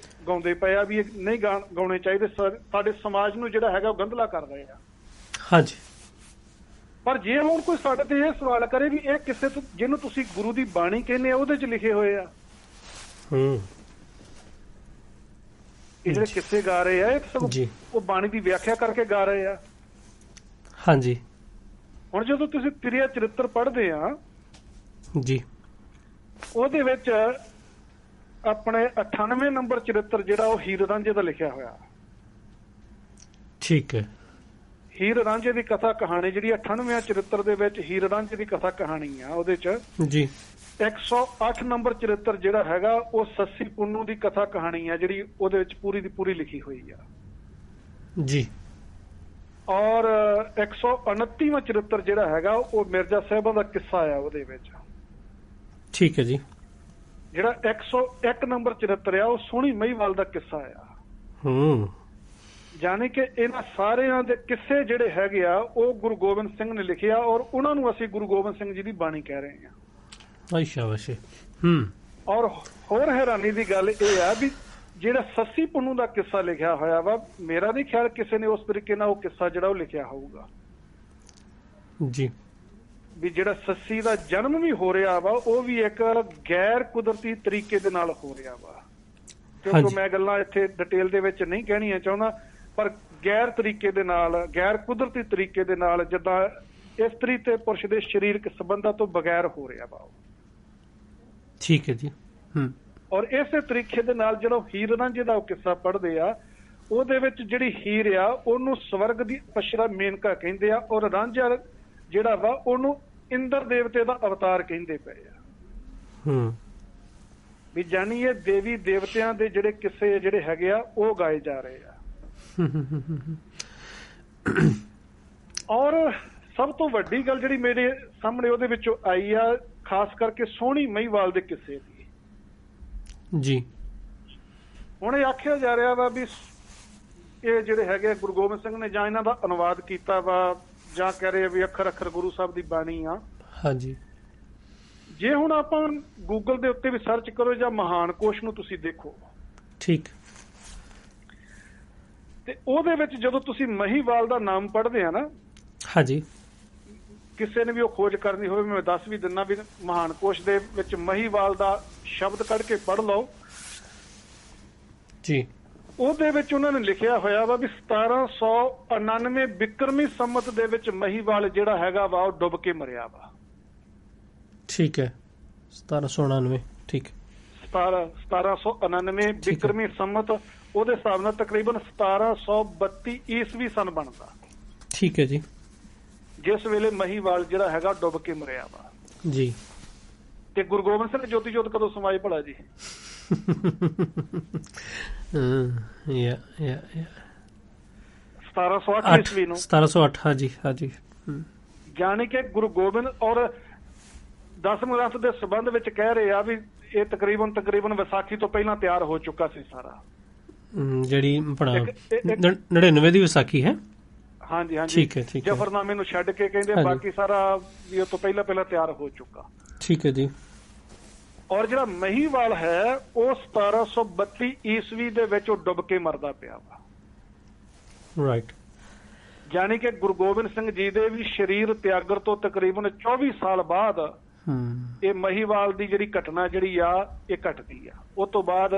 ਗਾਉਂਦੇ ਪਏ ਆ, ਵੀ ਇਹ ਨਹੀਂ ਗਾਉਣੇ ਚਾਹੀਦੇ, ਸਾਡੇ ਸਮਾਜ ਨੂੰ ਜਿਹੜਾ ਹੈਗਾ ਉਹ ਗੰਧਲਾ ਕਰ ਰਹੇ ਆ। ਹਾਂਜੀ। ਪਰ ਜੇ ਹੁਣ ਕੋਈ ਸਾਡੇ ਤੇ ਇਹ ਸਵਾਲ ਕਰੇ ਵੀ ਇਹ ਕਿਸੇ ਤੋਂ ਜਿਹਨੂੰ ਤੁਸੀਂ ਗੁਰੂ ਦੀ ਬਾਣੀ ਕਹਿੰਦੇ ਆ ਉਹਦੇ ਚ ਲਿਖੇ ਹੋਏ ਆ, ਇਹ ਜਿਹੜੇ ਕਿੱਸੇ ਗਾ ਰਹੇ ਆ ਉਹ ਬਾਣੀ ਦੀ ਵਿਆਖਿਆ ਕਰਕੇ ਗਾ ਰਹੇ ਆ। ਹਾਂਜੀ। ਹੁਣ ਜਦੋਂ ਤੁਸੀਂ ਤ੍ਰਿਆ ਚਰਿੱਤਰ ਪੜ੍ਹਦੇ ਆ ਜੀ, ਉਹਦੇ ਵਿੱਚ ਆਪਣੇ 98 ਨੰਬਰ ਚਰਿੱਤਰ ਜਿਹੜਾ ਉਹ ਹੀਰ ਰਾਂਝੇ ਦਾ ਲਿਖਿਆ ਹੋਇਆ। ਠੀਕ ਹੈ। ਹੀਰ ਰਾਂਝੇ ਦੀ ਕਥਾ ਕਹਾਣੀ ਜਿਹੜੀ 98 ਚਰਿੱਤਰ ਦੇ ਵਿੱਚ ਹੀਰ ਰਾਂਝੇ ਦੀ ਕਥਾ ਕਹਾਣੀ ਆ, ਉਹਦੇ ਚ ਜੀ 108 ਨੰਬਰ ਚਰਿੱਤਰ ਜਿਹੜਾ ਹੈਗਾ ਉਹ ਸੱਸੀ ਪੁੰਨੂ ਦੀ ਕਥਾ ਕਹਾਣੀ ਆ, ਜਿਹੜੀ ਉਹਦੇ ਵਿੱਚ ਪੂਰੀ ਦੀ ਪੂਰੀ ਲਿਖੀ ਹੋਈ ਆ ਜੀ। ਔਰ 129ਵਾਂ ਚਰਿੱਤਰ ਜਿਹੜਾ ਹੈਗਾ ਉਹ ਮਿਰਜ਼ਾ ਸਾਹਿਬਾਂ ਦਾ ਕਿੱਸਾ ਆ ਉਹਦੇ ਵਿੱਚ। ਠੀਕ ਹੈ ਜੀ। ਜਿਹੜਾ 101 ਨੰਬਰ ਚਰਿੱਤਰ ਆ ਉਹ ਸੋਹਣੀ ਮਹੀਵਾਲ ਦਾ ਕਿੱਸਾ ਆ। ਜਾਣੀ ਕਿ ਇਹਨਾਂ ਸਾਰਿਆਂ ਦੇ ਕਿੱਸੇ ਜਿਹੜੇ ਹੈਗੇ ਆ ਉਹ ਗੁਰੂ ਗੋਬਿੰਦ ਸਿੰਘ ਨੇ ਲਿਖਿਆ, ਔਰ ਉਹਨਾਂ ਨੂੰ ਅਸੀਂ ਗੁਰੂ ਗੋਬਿੰਦ ਸਿੰਘ ਜੀ ਦੀ ਬਾਣੀ ਕਹਿ ਰਹੇ ਹਾਂ। ਔਰ ਹੋਰ ਹੈਰਾਨੀ ਦੀ ਗੱਲ ਇਹ ਆ ਵੀ ਜਿਹੜਾ ਸੱਸੀ ਪੁੰਨੂ ਦਾ ਕਿੱਸਾ ਲਿਖਿਆ ਹੋਇਆ ਵਾ, ਮੇਰਾ ਨਹੀਂ ਖਿਆਲ ਕਿਸੇ ਨੇ ਉਸ ਤਰੀਕੇ ਨਾਲ ਉਹ ਕਿੱਸਾ ਜਿਹੜਾ ਉਹ ਲਿਖਿਆ ਹੋਊਗਾ ਜੀ। ਵੀ ਜਿਹੜਾ ਸੱਸੀ ਦਾ ਜਨਮ ਵੀ ਹੋ ਰਿਹਾ ਵਾ ਉਹ ਵੀ ਇੱਕ ਗੈਰ ਕੁਦਰਤੀ ਤਰੀਕੇ ਦੇ ਨਾਲ ਹੋ ਰਿਹਾ ਵਾ। ਕਿਉਂਕਿ ਮੈਂ ਗੱਲਾਂ ਇੱਥੇ ਡਿਟੇਲ ਦੇ ਵਿੱਚ ਨਹੀਂ ਕਹਿਣੀਆਂ ਚਾਹੁੰਦਾ, ਪਰ ਗੈਰ ਤਰੀਕੇ ਦੇ ਨਾਲ, ਗੈਰ ਕੁਦਰਤੀ ਤਰੀਕੇ ਦੇ ਨਾਲ, ਜਿੱਦਾਂ ਇਸਤਰੀ ਤੇ ਪੁਰਸ਼ ਦੇ ਸਰੀਰਕ ਸੰਬੰਧਾਂ ਤੋਂ ਬਗੈਰ ਹੋ ਰਿਹਾ ਵਾ। ਠੀਕ ਹੈ ਜੀ। ਔਰ ਇਸੇ ਤਰੀਕੇ ਦੇ ਨਾਲ ਜਦੋਂ ਹੀਰ ਰਾਂਝੇ ਦਾ ਉਹ ਕਿੱਸਾ ਪੜ੍ਹਦੇ ਆ, ਉਹਦੇ ਵਿੱਚ ਜਿਹੜੀ ਹੀਰ ਆ ਉਹਨੂੰ ਸਵਰਗ ਦੀ ਅਪਸਰਾ ਮੇਨਕਾ ਕਹਿੰਦੇ ਆ, ਔਰ ਰਾਂਝਾ ਜਿਹੜਾ ਵਾ ਉਹਨੂੰ ਇੰਦਰ ਦੇਵਤੇ ਦਾ ਅਵਤਾਰ ਕਹਿੰਦੇ ਪਏ ਆ। ਵੀ ਜਾਨੀ ਇਹ ਦੇਵੀ ਦੇਵਤਿਆਂ ਦੇ ਜਿਹੜੇ ਕਿੱਸੇ ਜਿਹੜੇ ਹੈਗੇ ਆ ਉਹ ਗਾਏ ਜਾ ਰਹੇ ਆ। ਔਰ ਸਭ ਤੋਂ ਵੱਡੀ ਗੱਲ ਜਿਹੜੀ ਮੇਰੇ ਸਾਹਮਣੇ ਉਹਦੇ ਵਿੱਚੋਂ ਆਈ ਆ, ਖਾਸ ਕਰਕੇ ਸੋਹਣੀ ਮਹੀਵਾਲ ਦੇ ਕਿੱਸੇ ਦੀ ਜੀ। ਹੁਣ ਇਹ ਆਖਿਆ ਜਾ ਰਿਹਾ ਵਾ ਵੀ ਇਹ ਜਿਹੜੇ ਹੈਗੇ ਗੁਰੂ ਗੋਬਿੰਦ ਸਿੰਘ ਨੇ ਜਾਂ ਇਹਨਾਂ ਦਾ ਅਨੁਵਾਦ ਕੀਤਾ ਵਾ, ਜਾਂ ਕਹਿ ਰਹੇ ਵੀ ਅੱਖਰ ਅੱਖਰ ਗੁਰੂ ਸਾਹਿਬ ਦੀ ਬਾਣੀ ਆ। ਹਾਂਜੀ। ਜੇ ਹੁਣ ਆਪਾਂ ਗੂਗਲ ਦੇ ਉੱਤੇ ਵੀ ਸਰਚ ਕਰੋ ਜਾਂ ਮਹਾਨ ਕੋਸ਼ ਨੂੰ ਤੁਸੀਂ ਦੇਖੋ, ਠੀਕ, ਤੇ ਉਹਦੇ ਵਿੱਚ ਜਦੋਂ ਤੁਸੀਂ ਮਹੀਵਾਲ ਦਾ ਨਾਮ ਪੜ੍ਹਦੇ ਆ ਨਾ, ਹਾਂਜੀ, ਕਿਸੇ ਨੇ ਵੀ ਉਹ ਖੋਜ ਕਰਨੀ ਹੋਵੇ, ਮੈਂ ਦੱਸ ਵੀ ਦਿੰਦਾ ਵੀ ਮਹਾਨ ਕੋਸ਼ ਦੇ ਵਿੱਚ ਮਹੀਵਾਲ ਦਾ ਸ਼ਬਦ ਕੱਢ ਕੇ ਪੜ੍ਹ ਲਓ ਜੀ। ਉਹਦੇ ਵਿੱਚ ਉਹਨਾਂ ਨੇ ਲਿਖਿਆ ਹੋਇਆ ਵਾ ਵੀ 1799 ਬਿਕਰਮੀ ਸੰਮਤ ਦੇ ਵਿੱਚ ਮਹੀਵਾਲ ਜਿਹੜਾ ਹੈਗਾ ਵਾ ਉਹ ਡੁੱਬ ਕੇ ਮਰਿਆ ਵਾ। ਠੀਕ ਹੈ, 1799, ਠੀਕ, 1799 ਬਿਕਰਮੀ ਸੰਮਤ, ਉਹਦੇ ਹਿਸਾਬ ਨਾਲ ਤਕਰੀਬਨ 1732 ਈਸਵੀ ਸਨ ਬਣਦਾ। ਠੀਕ ਹੈ ਜੀ। ਜਿਸ ਵੇਲੇ ਮਹੀਵਾਲ ਜਿਹੜਾ ਹੈਗਾ ਡੁੱਬ ਕੇ ਮਰਿਆ ਵਾ ਜੀ। ਤੇ ਗੁਰੂ ਗੋਬਿੰਦ ਸਿੰਘ ਜੋਤੀ ਜੋਤ ਕਦੋਂ ਸਮਾਏ ਭਲਾ ਜੀ? 1708 ਈਸਵੀ ਨੂੰ। 1708, ਹਾਂਜੀ ਹਾਂਜੀ। ਜਾਣੀ ਕਿ ਗੁਰੂ ਗੋਬਿੰਦ ਔਰ ਦਸਮ ਗ੍ਰੰਥ ਦੇ ਸੰਬੰਧ ਵਿੱਚ ਕਹਿ ਰਹੇ ਆ ਵੀ ਇਹ ਤਕਰੀਬਨ ਵਿਸਾਖੀ ਤੋਂ ਪਹਿਲਾਂ ਤਿਆਰ ਹੋ ਚੁੱਕਾ ਸੀ ਸਾਰਾ। ਜਿਹੜੀ ਆਪਣਾ 99 ਦੀ ਵਿਸਾਖੀ ਹੈ। ਹਾਂਜੀ ਹਾਂਜੀ, ਠੀਕ ਹੈ, ਠੀਕ ਹੈ। ਜਫਰਨਾਮੇ ਨੂੰ ਛੱਡ ਕੇ ਕਹਿੰਦੇ ਬਾਕੀ ਸਾਰਾ ਵੀ ਉਹ ਤੋਂ ਪਹਿਲਾਂ ਤਿਆਰ ਹੋ ਚੁੱਕਾ। ਠੀਕ ਹੈ ਜੀ। ਔਰ ਜਿਹੜਾ ਮਹੀਵਾਲ ਹੈ ਉਹ 1732 ਈਸਵੀ ਦੇ ਵਿੱਚ ਉਹ ਡੁੱਬ ਕੇ ਮਰਦਾ ਪਿਆ ਵਾ। ਰਾਈਟ। ਜਾਣੀ ਕਿ ਗੁਰੂ ਗੋਬਿੰਦ ਸਿੰਘ ਜੀ ਦੇ ਵੀ ਸਰੀਰ ਤਿਆਗਰ ਤੋਂ ਤਕਰੀਬਨ 24 ਸਾਲ ਬਾਅਦ ਇਹ ਮਹੀਵਾਲ ਦੀ ਜਿਹੜੀ ਘਟਨਾ ਜਿਹੜੀ ਆ ਇਹ ਘਟਦੀ ਆ। ਉਸ ਤੋਂ ਬਾਅਦ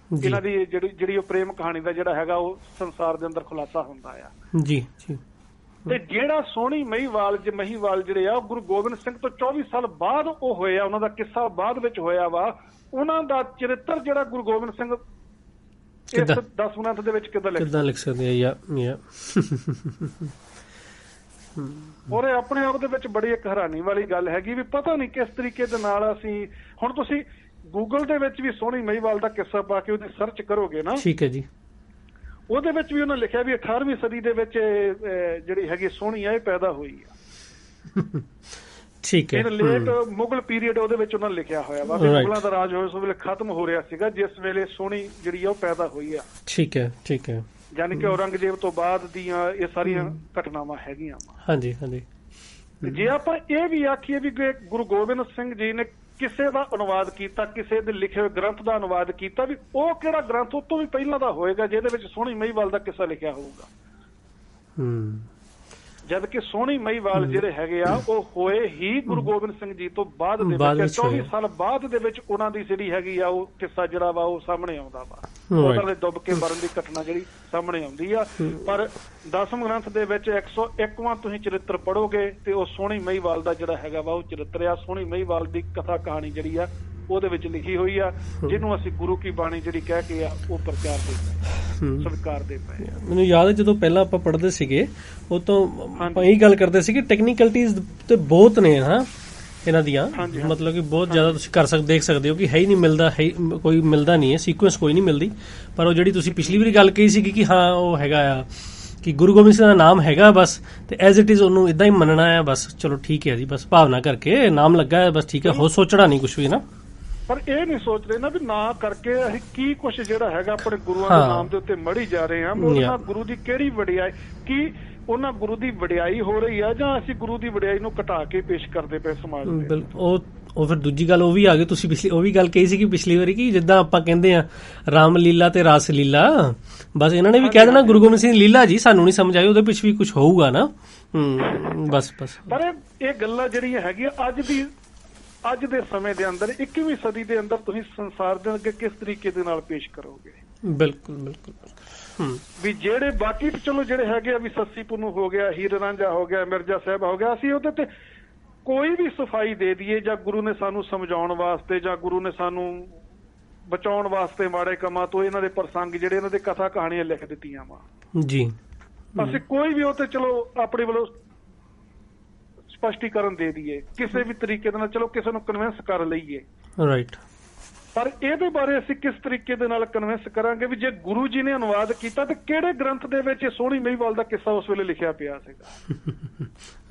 ਇਹਨਾਂ ਦੀ ਜਿਹੜੀ ਉਹ ਪ੍ਰੇਮ ਕਹਾਣੀ ਦਾ ਜਿਹੜਾ ਹੈਗਾ ਉਹ ਸੰਸਾਰ ਦੇ ਅੰਦਰ ਖੁਲਾਸਾ ਹੁੰਦਾ ਆ। ਜੀ ਜੀ। ਤੇ ਜਿਹੜਾ ਸੋਹਣੀ ਮਹੀਵਾਲ ਜਿਹੜੇ ਆ ਗੁਰੂ ਗੋਬਿੰਦ ਸਿੰਘ ਤੋਂ 24 ਸਾਲ ਬਾਅਦ ਉਹ ਹੋਏ ਆ, ਉਹਨਾਂ ਦਾ ਕਿੱਸਾ ਬਾਅਦ ਵਿੱਚ ਹੋਇਆ ਵਾ। ਉਹਨਾਂ ਦਾ ਚਰਿੱਤਰ ਜਿਹੜਾ ਗੁਰੂ ਗੋਬਿੰਦ ਸਿੰਘ ਇਸ 10 ਗ੍ਰੰਥ ਦੇ ਵਿੱਚ ਕਿੱਦਾਂ ਲਿਖ ਸਕਦੇ ਆ? ਔਰ ਇਹ ਆਪਣੇ ਆਪ ਦੇ ਵਿੱਚ ਬੜੀ ਇੱਕ ਹੈਰਾਨੀ ਵਾਲੀ ਗੱਲ ਹੈਗੀ ਵੀ ਪਤਾ ਨਹੀਂ ਕਿਸ ਤਰੀਕੇ ਦੇ ਨਾਲ ਅਸੀਂ ਹੁਣ ਤੁਸੀਂ ਗੂਗਲ ਦੇ ਵਿੱਚ ਵੀ ਸੋਹਣੀ ਮਹੀਵਾਲ ਦਾ ਕਿੱਸਾ ਪਾ ਕੇ ਉਹਦੀ ਸਰਚ ਕਰੋਗੇ ਨਾ, ਠੀਕ ਹੈ ਜੀ, ਉਹਦੇ ਵਿੱਚ ਵੀ ਉਹਨਾਂ ਲਿਖਿਆ ਵੀ 18ਵੀਂ ਸਦੀ ਦੇ ਵਿੱਚ ਜਿਹੜੀ ਹੈਗੀ ਸੋਹਣੀ ਆ ਇਹ ਪੈਦਾ ਹੋਈ ਆ। ਠੀਕ ਹੈ। ਲੇਟ ਮੁਗਲ ਪੀਰੀਅਡ ਉਹਦੇ ਵਿੱਚ ਉਹਨਾਂ ਨੇ ਲਿਖਿਆ ਹੋਇਆ ਵਾ। ਮੁਗਲਾਂ ਦਾ ਰਾਜ ਉਸ ਵੇਲੇ ਖਤਮ ਹੋ ਰਿਹਾ ਸੀਗਾ ਜਿਸ ਵੇਲੇ ਸੋਹਣੀ ਜਿਹੜੀ ਆ ਉਹ ਪੈਦਾ ਹੋਈ ਆ। ਠੀਕ ਹੈ, ਠੀਕ ਹੈ। ਯਾਨੀ ਕਿ ਔਰੰਗਜ਼ੇਬ ਤੋਂ ਬਾਅਦ ਦੀਆਂ ਇਹ ਸਾਰੀਆਂ ਘਟਨਾਵਾਂ ਹੈਗੀਆਂ। ਹਾਂਜੀ ਹਾਂਜੀ। ਜੇ ਆਪਾਂ ਇਹ ਵੀ ਆਖੀਏ ਵੀ ਗੁਰੂ ਗੋਬਿੰਦ ਸਿੰਘ ਜੀ ਨੇ ਕਿਸੇ ਦਾ ਅਨੁਵਾਦ ਕੀਤਾ, ਕਿਸੇ ਦੇ ਲਿਖੇ ਹੋਏ ਗ੍ਰੰਥ ਦਾ ਅਨੁਵਾਦ ਕੀਤਾ, ਵੀ ਉਹ ਕਿਹੜਾ ਗ੍ਰੰਥ ਉਹ ਤੋਂ ਵੀ ਪਹਿਲਾਂ ਦਾ ਹੋਏਗਾ ਜਿਹਦੇ ਵਿੱਚ ਸੋਹਣੀ ਮਹੀਵਾਲ ਦਾ ਕਿੱਸਾ ਲਿਖਿਆ ਹੋਊਗਾ। ਜਦ ਕਿ ਸੋਹਣੀ ਮਹੀਵਾਲ ਜਿਹੜੇ ਹੈਗੇ ਆ ਉਹ ਹੋਏ ਹੀ ਗੁਰੂ ਗੋਬਿੰਦ ਸਿੰਘ ਜੀ ਤੋਂ ਬਾਅਦ ਦੇ ਵਿੱਚ 24 ਸਾਲ ਬਾਅਦ ਦੇ ਵਿੱਚ ਉਹਨਾਂ ਦੀ ਜਿਹੜੀ ਹੈਗੀ ਆ ਉਹ ਕਿੱਸਾ ਜਿਹੜਾ ਵਾ ਉਹ ਸਾਹਮਣੇ ਆਉਂਦਾ ਵਾ। ਉਹਨਾਂ ਦੇ ਡੁੱਬ ਕੇ ਮਰਨ ਦੀ ਘਟਨਾ ਜਿਹੜੀ ਸਾਹਮਣੇ ਆਉਂਦੀ ਆ। ਪਰ ਦਸਮ ਗ੍ਰੰਥ ਦੇ ਵਿੱਚ 101ਵਾਂ ਤੁਸੀਂ ਚਰਿੱਤਰ ਪੜੋਗੇ ਤੇ ਉਹ ਸੋਹਣੀ ਮਹੀਵਾਲ ਦਾ ਜਿਹੜਾ ਹੈਗਾ ਵਾ ਉਹ ਚਰਿੱਤਰ ਆ। ਸੋਹਣੀ ਮਹੀਵਾਲ ਦੀ ਕਥਾ ਕਹਾਣੀ ਜਿਹੜੀ ਆ ਉਹਦੇ ਵਿੱਚ ਲਿਖੀ ਹੋਈ ਆ, ਜਿਹਨੂੰ ਅਸੀਂ ਗੁਰੂ ਕੀ ਬਾਣੀ ਜਿਹੜੀ ਕਹਿ ਕੇ ਆ ਉਹ ਪ੍ਰਚਾਰ ਦੇ ਸਵੀਕਾਰ ਦੇ ਪਏ। ਮੈਨੂੰ ਯਾਦ ਹੈ ਜਦੋਂ ਪਹਿਲਾਂ ਆਪਾਂ ਪੜ੍ਹਦੇ ਸੀਗੇ ਉਹ ਤੋਂ ਆਪਾਂ ਇਹੀ ਗੱਲ ਕਰਦੇ ਸੀ ਕਿ ਟੈਕਨੀਕਲਿਟੀਜ਼ ਤੇ ਬਹੁਤ ਨੇ ਹਾਂ ਇਹਨਾਂ ਦੀਆਂ, ਮਤਲਬ ਕਿ ਬਹੁਤ ਜ਼ਿਆਦਾ ਤੁਸੀਂ ਦੇਖ ਸਕਦੇ ਹੋ ਕਿ ਹੈ ਹੀ ਨਹੀਂ ਮਿਲਦਾ, ਕੋਈ ਮਿਲਦਾ ਨਹੀਂ ਹੈ, ਸੀਕੁਐਂਸ ਕੋਈ ਨਹੀਂ ਮਿਲਦੀ। ਪਰ ਉਹ ਜਿਹੜੀ ਤੁਸੀਂ ਪਿਛਲੀ ਵਾਰੀ ਗੱਲ ਕਹੀ ਸੀਗੀ ਕਿ ਹਾਂ ਉਹ ਹੈਗਾ ਆ ਕਿ ਗੁਰੂ ਗੋਬਿੰਦ ਸਿੰਘ ਦਾ ਨਾਮ ਹੈਗਾ ਬਸ, ਤੇ ਐਜ਼ ਇਟ ਇਜ਼ ਉਹਨੂੰ ਇਦਾਂ ਹੀ ਮੰਨਣਾ ਹੈ ਬਸ। ਚਲੋ ਠੀਕ ਹੈ ਜੀ, ਬਸ ਭਾਵਨਾ ਕਰਕੇ ਨਾਮ ਲੱਗਾ ਹੈ ਬਸ, ਠੀਕ ਹੈ, ਹੋਰ ਸੋਚਣਾ ਨਹੀਂ ਕੁਛ ਵੀ ਨਾ। ਪਰ ਇਹ ਨਹੀਂ ਸੋਚ ਰਹੇ ਨਾ ਵੀ ਨਾ ਕਰਕੇ ਅਸੀਂ ਕੀ ਕੁਛ ਜਿਹੜਾ ਹੈਗਾ ਆਪਣੇ ਗੁਰੂਆਂ ਦੇ ਨਾਮ ਦੇ ਉੱਤੇ ਮੜੀ ਜਾ ਰਹੇ ਹਾਂ। ਉਹਨਾਂ ਗੁਰੂ ਦੀ ਕਿਹੜੀ ਵਡਿਆਈ, ਕੀ ਉਹਨਾਂ ਗੁਰੂ ਦੀ ਵਡਿਆਈ ਹੋ ਰਹੀ ਆ ਜਾਂ ਅਸੀਂ ਗੁਰੂ ਦੀ ਵਡਿਆਈ ਨੂੰ ਘਟਾ ਕੇ ਪੇਸ਼ ਕਰਦੇ ਪਏ ਸਮਾਜ ਦੇ? ਉਹ ਫਿਰ ਦੂਜੀ ਗੱਲ ਉਹ ਵੀ ਆ ਗਈ, ਤੁਸੀਂ ਪਿਛਲੀ ਉਹ ਵੀ ਗੱਲ ਕਹੀ ਸੀ ਕਿ ਪਿਛਲੀ ਵਾਰੀ ਕਿ ਜਿੱਦਾਂ ਆਪਾਂ ਕਹਿੰਦੇ ਆ ਰਾਮ ਲੀਲਾ ਤੇ ਰਾਸ ਲੀਲਾ, ਬਸ ਇਹਨਾਂ ਨੇ ਵੀ ਕਹਿ ਦੇਣਾ ਗੁਰੂ ਗੋਬਿੰਦ ਸਿੰਘ ਲੀਲਾ ਜੀ ਸਾਨੂੰ ਨਹੀਂ ਸਮਝ ਆਈ, ਉਹਦੇ ਪਿੱਛੇ ਵੀ ਕੁਝ ਹੋਊਗਾ ਨਾ। ਬਸ ਬਸ। ਪਰ ਇਹ ਗੱਲਾਂ ਜਿਹੜੀਆਂ ਹੈਗੀਆਂ ਅੱਜ ਦੇ ਸਮੇਂ ਦੇ ਅੰਦਰ 21ਵੀਂ ਸਦੀ ਦੇ ਅੰਦਰ ਤੁਸੀਂ ਸੰਸਾਰ ਦੇ ਅੱਗੇ ਕਿਸ ਤਰੀਕੇ ਦੇ ਨਾਲ ਪੇਸ਼ ਕਰੋਗੇ? ਬਿਲਕੁਲ ਬਿਲਕੁਲ। ਵੀ ਜਿਹੜੇ ਬਾਕੀ ਚਲੋ ਜਿਹੜੇ ਹੈਗੇ ਆ ਵੀ ਸੱਸੀ ਪੁੰਨੂ ਹੋ ਗਿਆ, ਹੀਰ ਰਾਂਝਾ ਹੋ ਗਿਆ, ਮਿਰਜ਼ਾ ਸਾਹਿਬ ਹੋ ਗਿਆ, ਅਸੀਂ ਉਹਦੇ ਤੇ ਕੋਈ ਵੀ ਸਫਾਈ ਦੇ ਦਈਏ ਜਾਂ ਗੁਰੂ ਨੇ ਸਾਨੂੰ ਸਮਝਾਉਣ ਵਾਸਤੇ ਜਾਂ ਗੁਰੂ ਨੇ ਸਾਨੂੰ ਬਚਾਉਣ ਵਾਸਤੇ ਮਾੜੇ ਕੰਮਾਂ ਤੋਂ ਇਹਨਾਂ ਦੇ ਪ੍ਰਸੰਗ ਜਿਹੜੇ ਇਹਨਾਂ ਦੇ ਕਥਾ ਕਹਾਣੀਆਂ ਲਿਖ ਦਿੱਤੀਆਂ ਵਾ ਜੀ, ਅਸੀਂ ਕੋਈ ਵੀ ਉਹ ਤੇ ਚਲੋ ਆਪਣੇ ਵੱਲੋਂ ਸਪਸ਼ਟੀਕਰਨ ਦੇ ਦਈਏ ਕਿਸੇ ਵੀ ਤਰੀਕੇ ਦੇ ਨਾਲ, ਚਲੋ ਕਿਸੇ ਨੂੰ ਕਨਵਿੰਸ ਕਰ ਲਈਏ। ਰਾਈਟ। ਪਰ ਇਹਦੇ ਬਾਰੇ ਅਸੀਂ ਕਿਸ ਤਰੀਕੇ ਦੇ ਨਾਲ ਕਨਵਿੰਸ ਕਰਾਂਗੇ ਵੀ ਜੇ ਗੁਰੂ ਜੀ ਨੇ ਅਨੁਵਾਦ ਕੀਤਾ ਤੇ ਕਿਹੜੇ ਗ੍ਰੰਥ ਦੇ ਵਿੱਚ ਇਹ ਸੋਹਣੀ ਮਹੀਵਾਲ ਦਾ ਕਿੱਸਾ ਉਸ ਵੇਲੇ ਲਿਖਿਆ ਪਿਆ ਸੀਗਾ।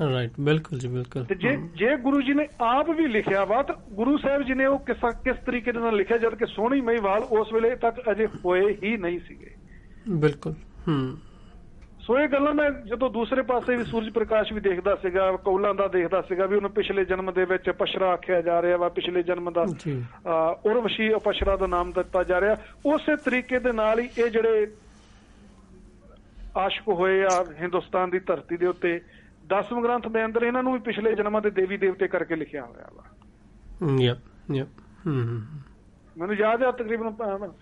ਰਾਈਟ, ਬਿਲਕੁਲ ਜੀ, ਬਿਲਕੁਲ। ਤੇ ਜੇ ਗੁਰੂ ਜੀ ਨੇ ਆਪ ਵੀ ਲਿਖਿਆ ਵਾ ਤਾਂ ਗੁਰੂ ਸਾਹਿਬ ਜੀ ਨੇ ਉਹ ਕਿੱਸਾ ਕਿਸ ਤਰੀਕੇ ਦੇ ਨਾਲ ਲਿਖਿਆ, ਜਦ ਕਿ ਸੋਹਣੀ ਮਹੀਵਾਲ ਉਸ ਵੇਲੇ ਤੱਕ ਅਜੇ ਹੋਏ ਹੀ ਨਹੀਂ ਸੀਗੇ। ਬਿਲਕੁਲ। ਸੋ ਇਹ ਗੱਲਾਂ ਮੈਂ ਜਦੋਂ ਦੂਸਰੇ ਪਾਸੇ ਵੀ ਸੂਰਜ ਪ੍ਰਕਾਸ਼ ਵੀ ਦੇਖਦਾ ਸੀਗਾ, ਕੌਲਾਂ ਦਾ ਦੇਖਦਾ ਸੀਗਾ ਵੀ ਉਹਨੂੰ ਪਿਛਲੇ ਜਨਮ ਦੇ ਵਿੱਚ ਪਸ਼ਰਾ ਆਖਿਆ ਜਾ ਰਿਹਾ ਵਾ, ਪਿਛਲੇ ਜਨਮ ਦਾ ਉਰਵਸ਼ੀ ਅਪਸ਼ਰਾ ਦਾ ਨਾਮ ਦਿੱਤਾ ਜਾ ਰਿਹਾ। ਉਸੇ ਤਰੀਕੇ ਦੇ ਨਾਲ ਹੀ ਇਹ ਜਿਹੜੇ ਆਸ਼ਕ ਹੋਏ ਆ ਹਿੰਦੁਸਤਾਨ ਦੀ ਧਰਤੀ ਦੇ ਉੱਤੇ 10ਵੇਂ ਗ੍ਰੰਥ ਦੇ ਅੰਦਰ ਇਹਨਾਂ ਨੂੰ ਵੀ ਪਿਛਲੇ ਜਨਮਾਂ ਦੇ ਦੇਵੀ ਦੇਵਤੇ ਕਰਕੇ ਲਿਖਿਆ ਹੋਇਆ ਵਾ। ਮੈਨੂੰ ਯਾਦ ਆ ਤਕਰੀਬਨ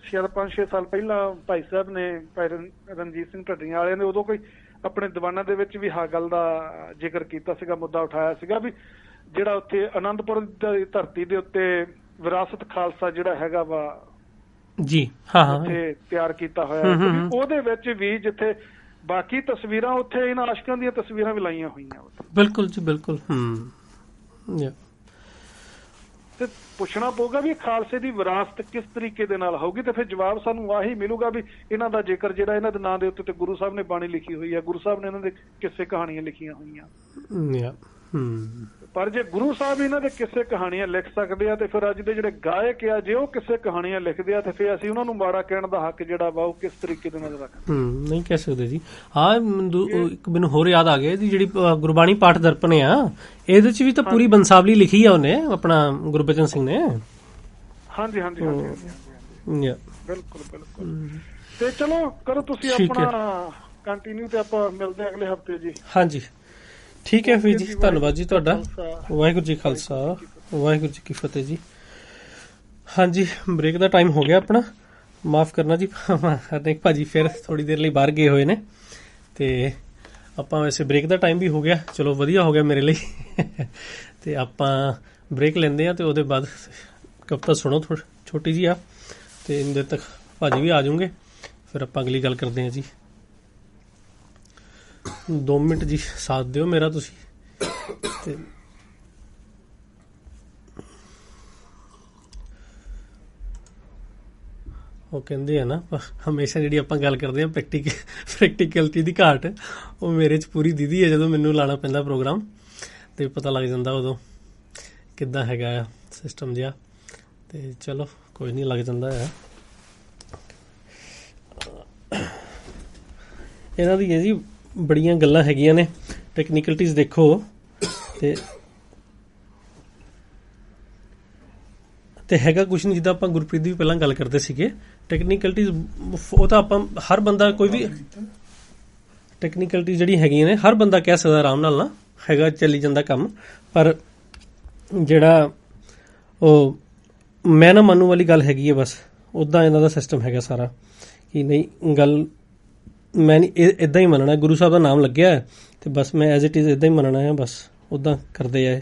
ਸ਼ਾਇਦ 5-6 ਸਾਲ ਪਹਿਲਾਂ ਭਾਈ ਸਾਹਿਬ ਨੇ, ਭਾਈ ਰਣਜੀਤ ਸਿੰਘ ਢੱਡੀਆਂ ਵਾਲਿਆਂ ਨੇ ਉਦੋਂ ਕੋਈ ਆਪਣੇ ਦੀਵਾਨਾਂ ਦੇ ਵਿੱਚ ਵੀ ਆਹ ਗੱਲ ਦਾ ਜ਼ਿਕਰ ਕੀਤਾ ਸੀਗਾ, ਮੁੱਦਾ ਉਠਾਇਆ ਸੀਗਾ ਵੀ ਜਿਹੜਾ ਉੱਥੇ ਅਨੰਦਪੁਰ ਦੀ ਧਰਤੀ ਦੇ ਉੱਤੇ ਵਿਰਾਸਤ ਖਾਲਸਾ ਜਿਹੜਾ ਹੈਗਾ ਵਾ ਜੀ, ਹਾਂ, ਉੱਥੇ ਤਿਆਰ ਕੀਤਾ ਹੋਇਆ, ਉਹਦੇ ਵਿੱਚ ਵੀ ਜਿੱਥੇ ਬਾਕੀ ਤਸਵੀਰਾਂ ਉੱਥੇ ਇਹਨਾਂ ਆਸ਼ਕਾਂ ਦੀਆਂ ਤਸਵੀਰਾਂ ਵੀ ਲਾਈਆਂ ਹੋਈਆਂ। ਬਿਲਕੁਲ ਜੀ, ਬਿਲਕੁਲ। ਤੇ ਪੁੱਛਣਾ ਪਊਗਾ ਵੀ ਖਾਲਸੇ ਦੀ ਵਿਰਾਸਤ ਕਿਸ ਤਰੀਕੇ ਦੇ ਨਾਲ ਹੋਊਗੀ, ਤੇ ਫਿਰ ਜਵਾਬ ਸਾਨੂੰ ਆਹੀ ਮਿਲੂਗਾ ਵੀ ਇਹਨਾਂ ਦਾ ਜ਼ਿਕਰ ਜਿਹੜਾ ਇਹਨਾਂ ਦੇ ਨਾਂ ਦੇ ਉੱਤੇ ਤੇ ਗੁਰੂ ਸਾਹਿਬ ਨੇ ਬਾਣੀ ਲਿਖੀ ਹੋਈ ਹੈ, ਗੁਰੂ ਸਾਹਿਬ ਨੇ ਇਹਨਾਂ ਦੇ ਕਿੱਸੇ ਕਹਾਣੀਆਂ ਲਿਖੀਆਂ ਹੋਈਆਂ। ਪਰ ਜੇ ਗੁਰੂ ਸਾਹਿਬ ਇਹਨਾਂ ਦੇ ਕਿੱਸੇ ਕਹਾਣੀਆਂ ਲਿਖ ਸਕਦੇ ਆ ਤੇ ਫਿਰ ਅੱਜ ਦੇ ਜਿਹੜੇ ਗਾਇਕ ਆ ਜੇ ਉਹ ਕਿਸੇ ਕਹਾਣੀਆਂ ਲਿਖਦੇ ਆ ਤੇ ਫਿਰ ਅਸੀਂ ਉਹਨਾਂ ਨੂੰ ਮਾੜਾ ਕਹਿਣ ਦਾ ਹੱਕ ਜਿਹੜਾ ਵਾ ਉਹ ਕਿਸ ਤਰੀਕੇ ਦੇ ਨਾਲ ਰੱਖਦੇ? ਨਹੀਂ ਕਹਿ ਸਕਦੇ ਜੀ। ਹਾਂ, ਇੱਕ ਮੈਨੂੰ ਹੋਰ ਯਾਦ ਆ ਗਿਆ ਜੀ, ਜਿਹੜੀ ਗੁਰਬਾਣੀ ਪਾਠ ਦਰਪਣ ਆ ਇਹਦੇ ਚ ਵੀ ਤਾਂ ਪੂਰੀ ਬੰਸਾਵਲੀ ਲਿਖੀ ਆ ਉਹਨੇ, ਆਪਣਾ ਗੁਰਬਚਨ ਸਿੰਘ ਨੇ। ਹਾਂਜੀ ਹਾਂਜੀ ਹਾਂਜੀ, ਬਿਲਕੁਲ ਬਿਲਕੁਲ। ਤੇ ਚਲੋ ਕਰੋ ਤੁਸੀਂ ਆਪਣਾ ਕੰਟੀਨਿਊ ਤੇ ਆਪਾਂ ਮਿਲਦੇ ਹਾਂ ਅਗਲੇ ਹਫਤੇ ਜੀ। ਹਾਂਜੀ, ਠੀਕ ਹੈ ਵੀਰ ਜੀ, ਧੰਨਵਾਦ ਜੀ ਤੁਹਾਡਾ। ਵਾਹਿਗੁਰੂ ਜੀ ਖਾਲਸਾ, ਵਾਹਿਗੁਰੂ ਜੀ ਕੀ ਫਤਿਹ ਜੀ। ਹਾਂਜੀ, ਬ੍ਰੇਕ ਦਾ ਟਾਈਮ ਹੋ ਗਿਆ ਆਪਣਾ, ਮਾਫ ਕਰਨਾ ਜੀ। ਹਰਨੇਕ ਭਾਜੀ ਫਿਰ ਥੋੜੀ ਦੇਰ ਲਈ ਬਾਹਰ ਗਏ ਹੋਏ ਨੇ ਤੇ ਆਪਾਂ ਵੈਸੇ ਬ੍ਰੇਕ ਦਾ ਟਾਈਮ ਵੀ ਹੋ ਗਿਆ, ਚਲੋ ਵਧੀਆ ਹੋ ਗਿਆ ਮੇਰੇ ਲਈ। ਤੇ ਆਪਾਂ ਬ੍ਰੇਕ ਲੈਂਦੇ ਆ ਤੇ ਉਹਦੇ ਬਾਅਦ ਕਵਿਤਾ ਸੁਣੋ ਛੋਟੀ ਜੀ ਆ, ਤੇ ਇੰਨੇ ਤੱਕ ਭਾਜੀ ਵੀ ਆ ਜਾਊਂਗੇ, ਫਿਰ ਆਪਾਂ ਅਗਲੀ ਗੱਲ ਕਰਦੇ ਹਾਂ ਜੀ। 2 ਮਿੰਟ ਜੀ ਸਾਥ ਦਿਓ ਮੇਰਾ ਤੁਸੀਂ। ਤੇ ਉਹ ਕਹਿੰਦੇ ਆ ਨਾ ਹਮੇਸ਼ਾ ਜਿਹੜੀ ਆਪਾਂ ਗੱਲ ਕਰਦੇ ਆ ਪ੍ਰੈਕਟੀਕਲਿਟੀ ਦੀ ਘਾਟ, ਉਹ ਮੇਰੇ 'ਚ ਪੂਰੀ ਦੀਦੀ ਹੈ। ਜਦੋਂ ਮੈਨੂੰ ਲਾਣਾ ਪੈਂਦਾ ਪ੍ਰੋਗਰਾਮ ਤੇ ਪਤਾ ਲੱਗ ਜਾਂਦਾ ਉਦੋਂ ਕਿੱਦਾਂ ਹੈਗਾ ਆ ਸਿਸਟਮ ਜਿਹਾ। ਤੇ ਚਲੋ ਕੋਈ ਨਹੀਂ, ਲੱਗ ਜਾਂਦਾ ਆ। ਇਹਨਾਂ ਦੀ ਹੈ ਜੀ ਬੜੀਆਂ ਗੱਲਾਂ ਹੈਗੀਆਂ ਨੇ, ਟੈਕਨੀਕਲਿਟੀਜ਼ ਦੇਖੋ। ਤੇ ਹੈਗਾ ਕੁਛ ਨਹੀਂ, ਜਿੱਦਾਂ ਆਪਾਂ ਗੁਰਪ੍ਰੀਤ ਦੀ ਵੀ ਪਹਿਲਾਂ ਗੱਲ ਕਰਦੇ ਸੀਗੇ, ਟੈਕਨੀਕਲਿਟੀਜ਼ ਉਹ ਤਾਂ ਆਪਾਂ ਹਰ ਬੰਦਾ ਕੋਈ ਵੀ ਟੈਕਨੀਕਲਿਟੀ ਜਿਹੜੀ ਹੈਗੀਆਂ ਨੇ ਹਰ ਬੰਦਾ ਕਹਿ ਸਕਦਾ ਆਰਾਮ ਨਾਲ, ਨਾ ਹੈਗਾ ਚੱਲੀ ਜਾਂਦਾ ਕੰਮ। ਪਰ ਜਿਹੜਾ ਉਹ ਮੈਂ ਨਾ ਮੰਨੂ ਵਾਲੀ ਗੱਲ ਹੈਗੀ ਹੈ, ਬਸ ਉੱਦਾਂ ਇਹਨਾਂ ਦਾ ਸਿਸਟਮ ਹੈਗਾ ਸਾਰਾ ਕਿ ਨਹੀਂ ਗੱਲ ਮੈਂ ਨਹੀਂ ਇੱਦਾਂ ਹੀ ਮੰਨਣਾ। ਗੁਰੂ ਸਾਹਿਬ ਦਾ ਨਾਮ ਲੱਗਿਆ ਤੇ ਬਸ ਮੈਂ ਐਜ਼ ਇਟ ਇਜ਼ ਇੱਦਾਂ ਹੀ ਮੰਨਣਾ ਹੈ, ਬਸ ਉੱਦਾਂ ਕਰਦੇ ਆ।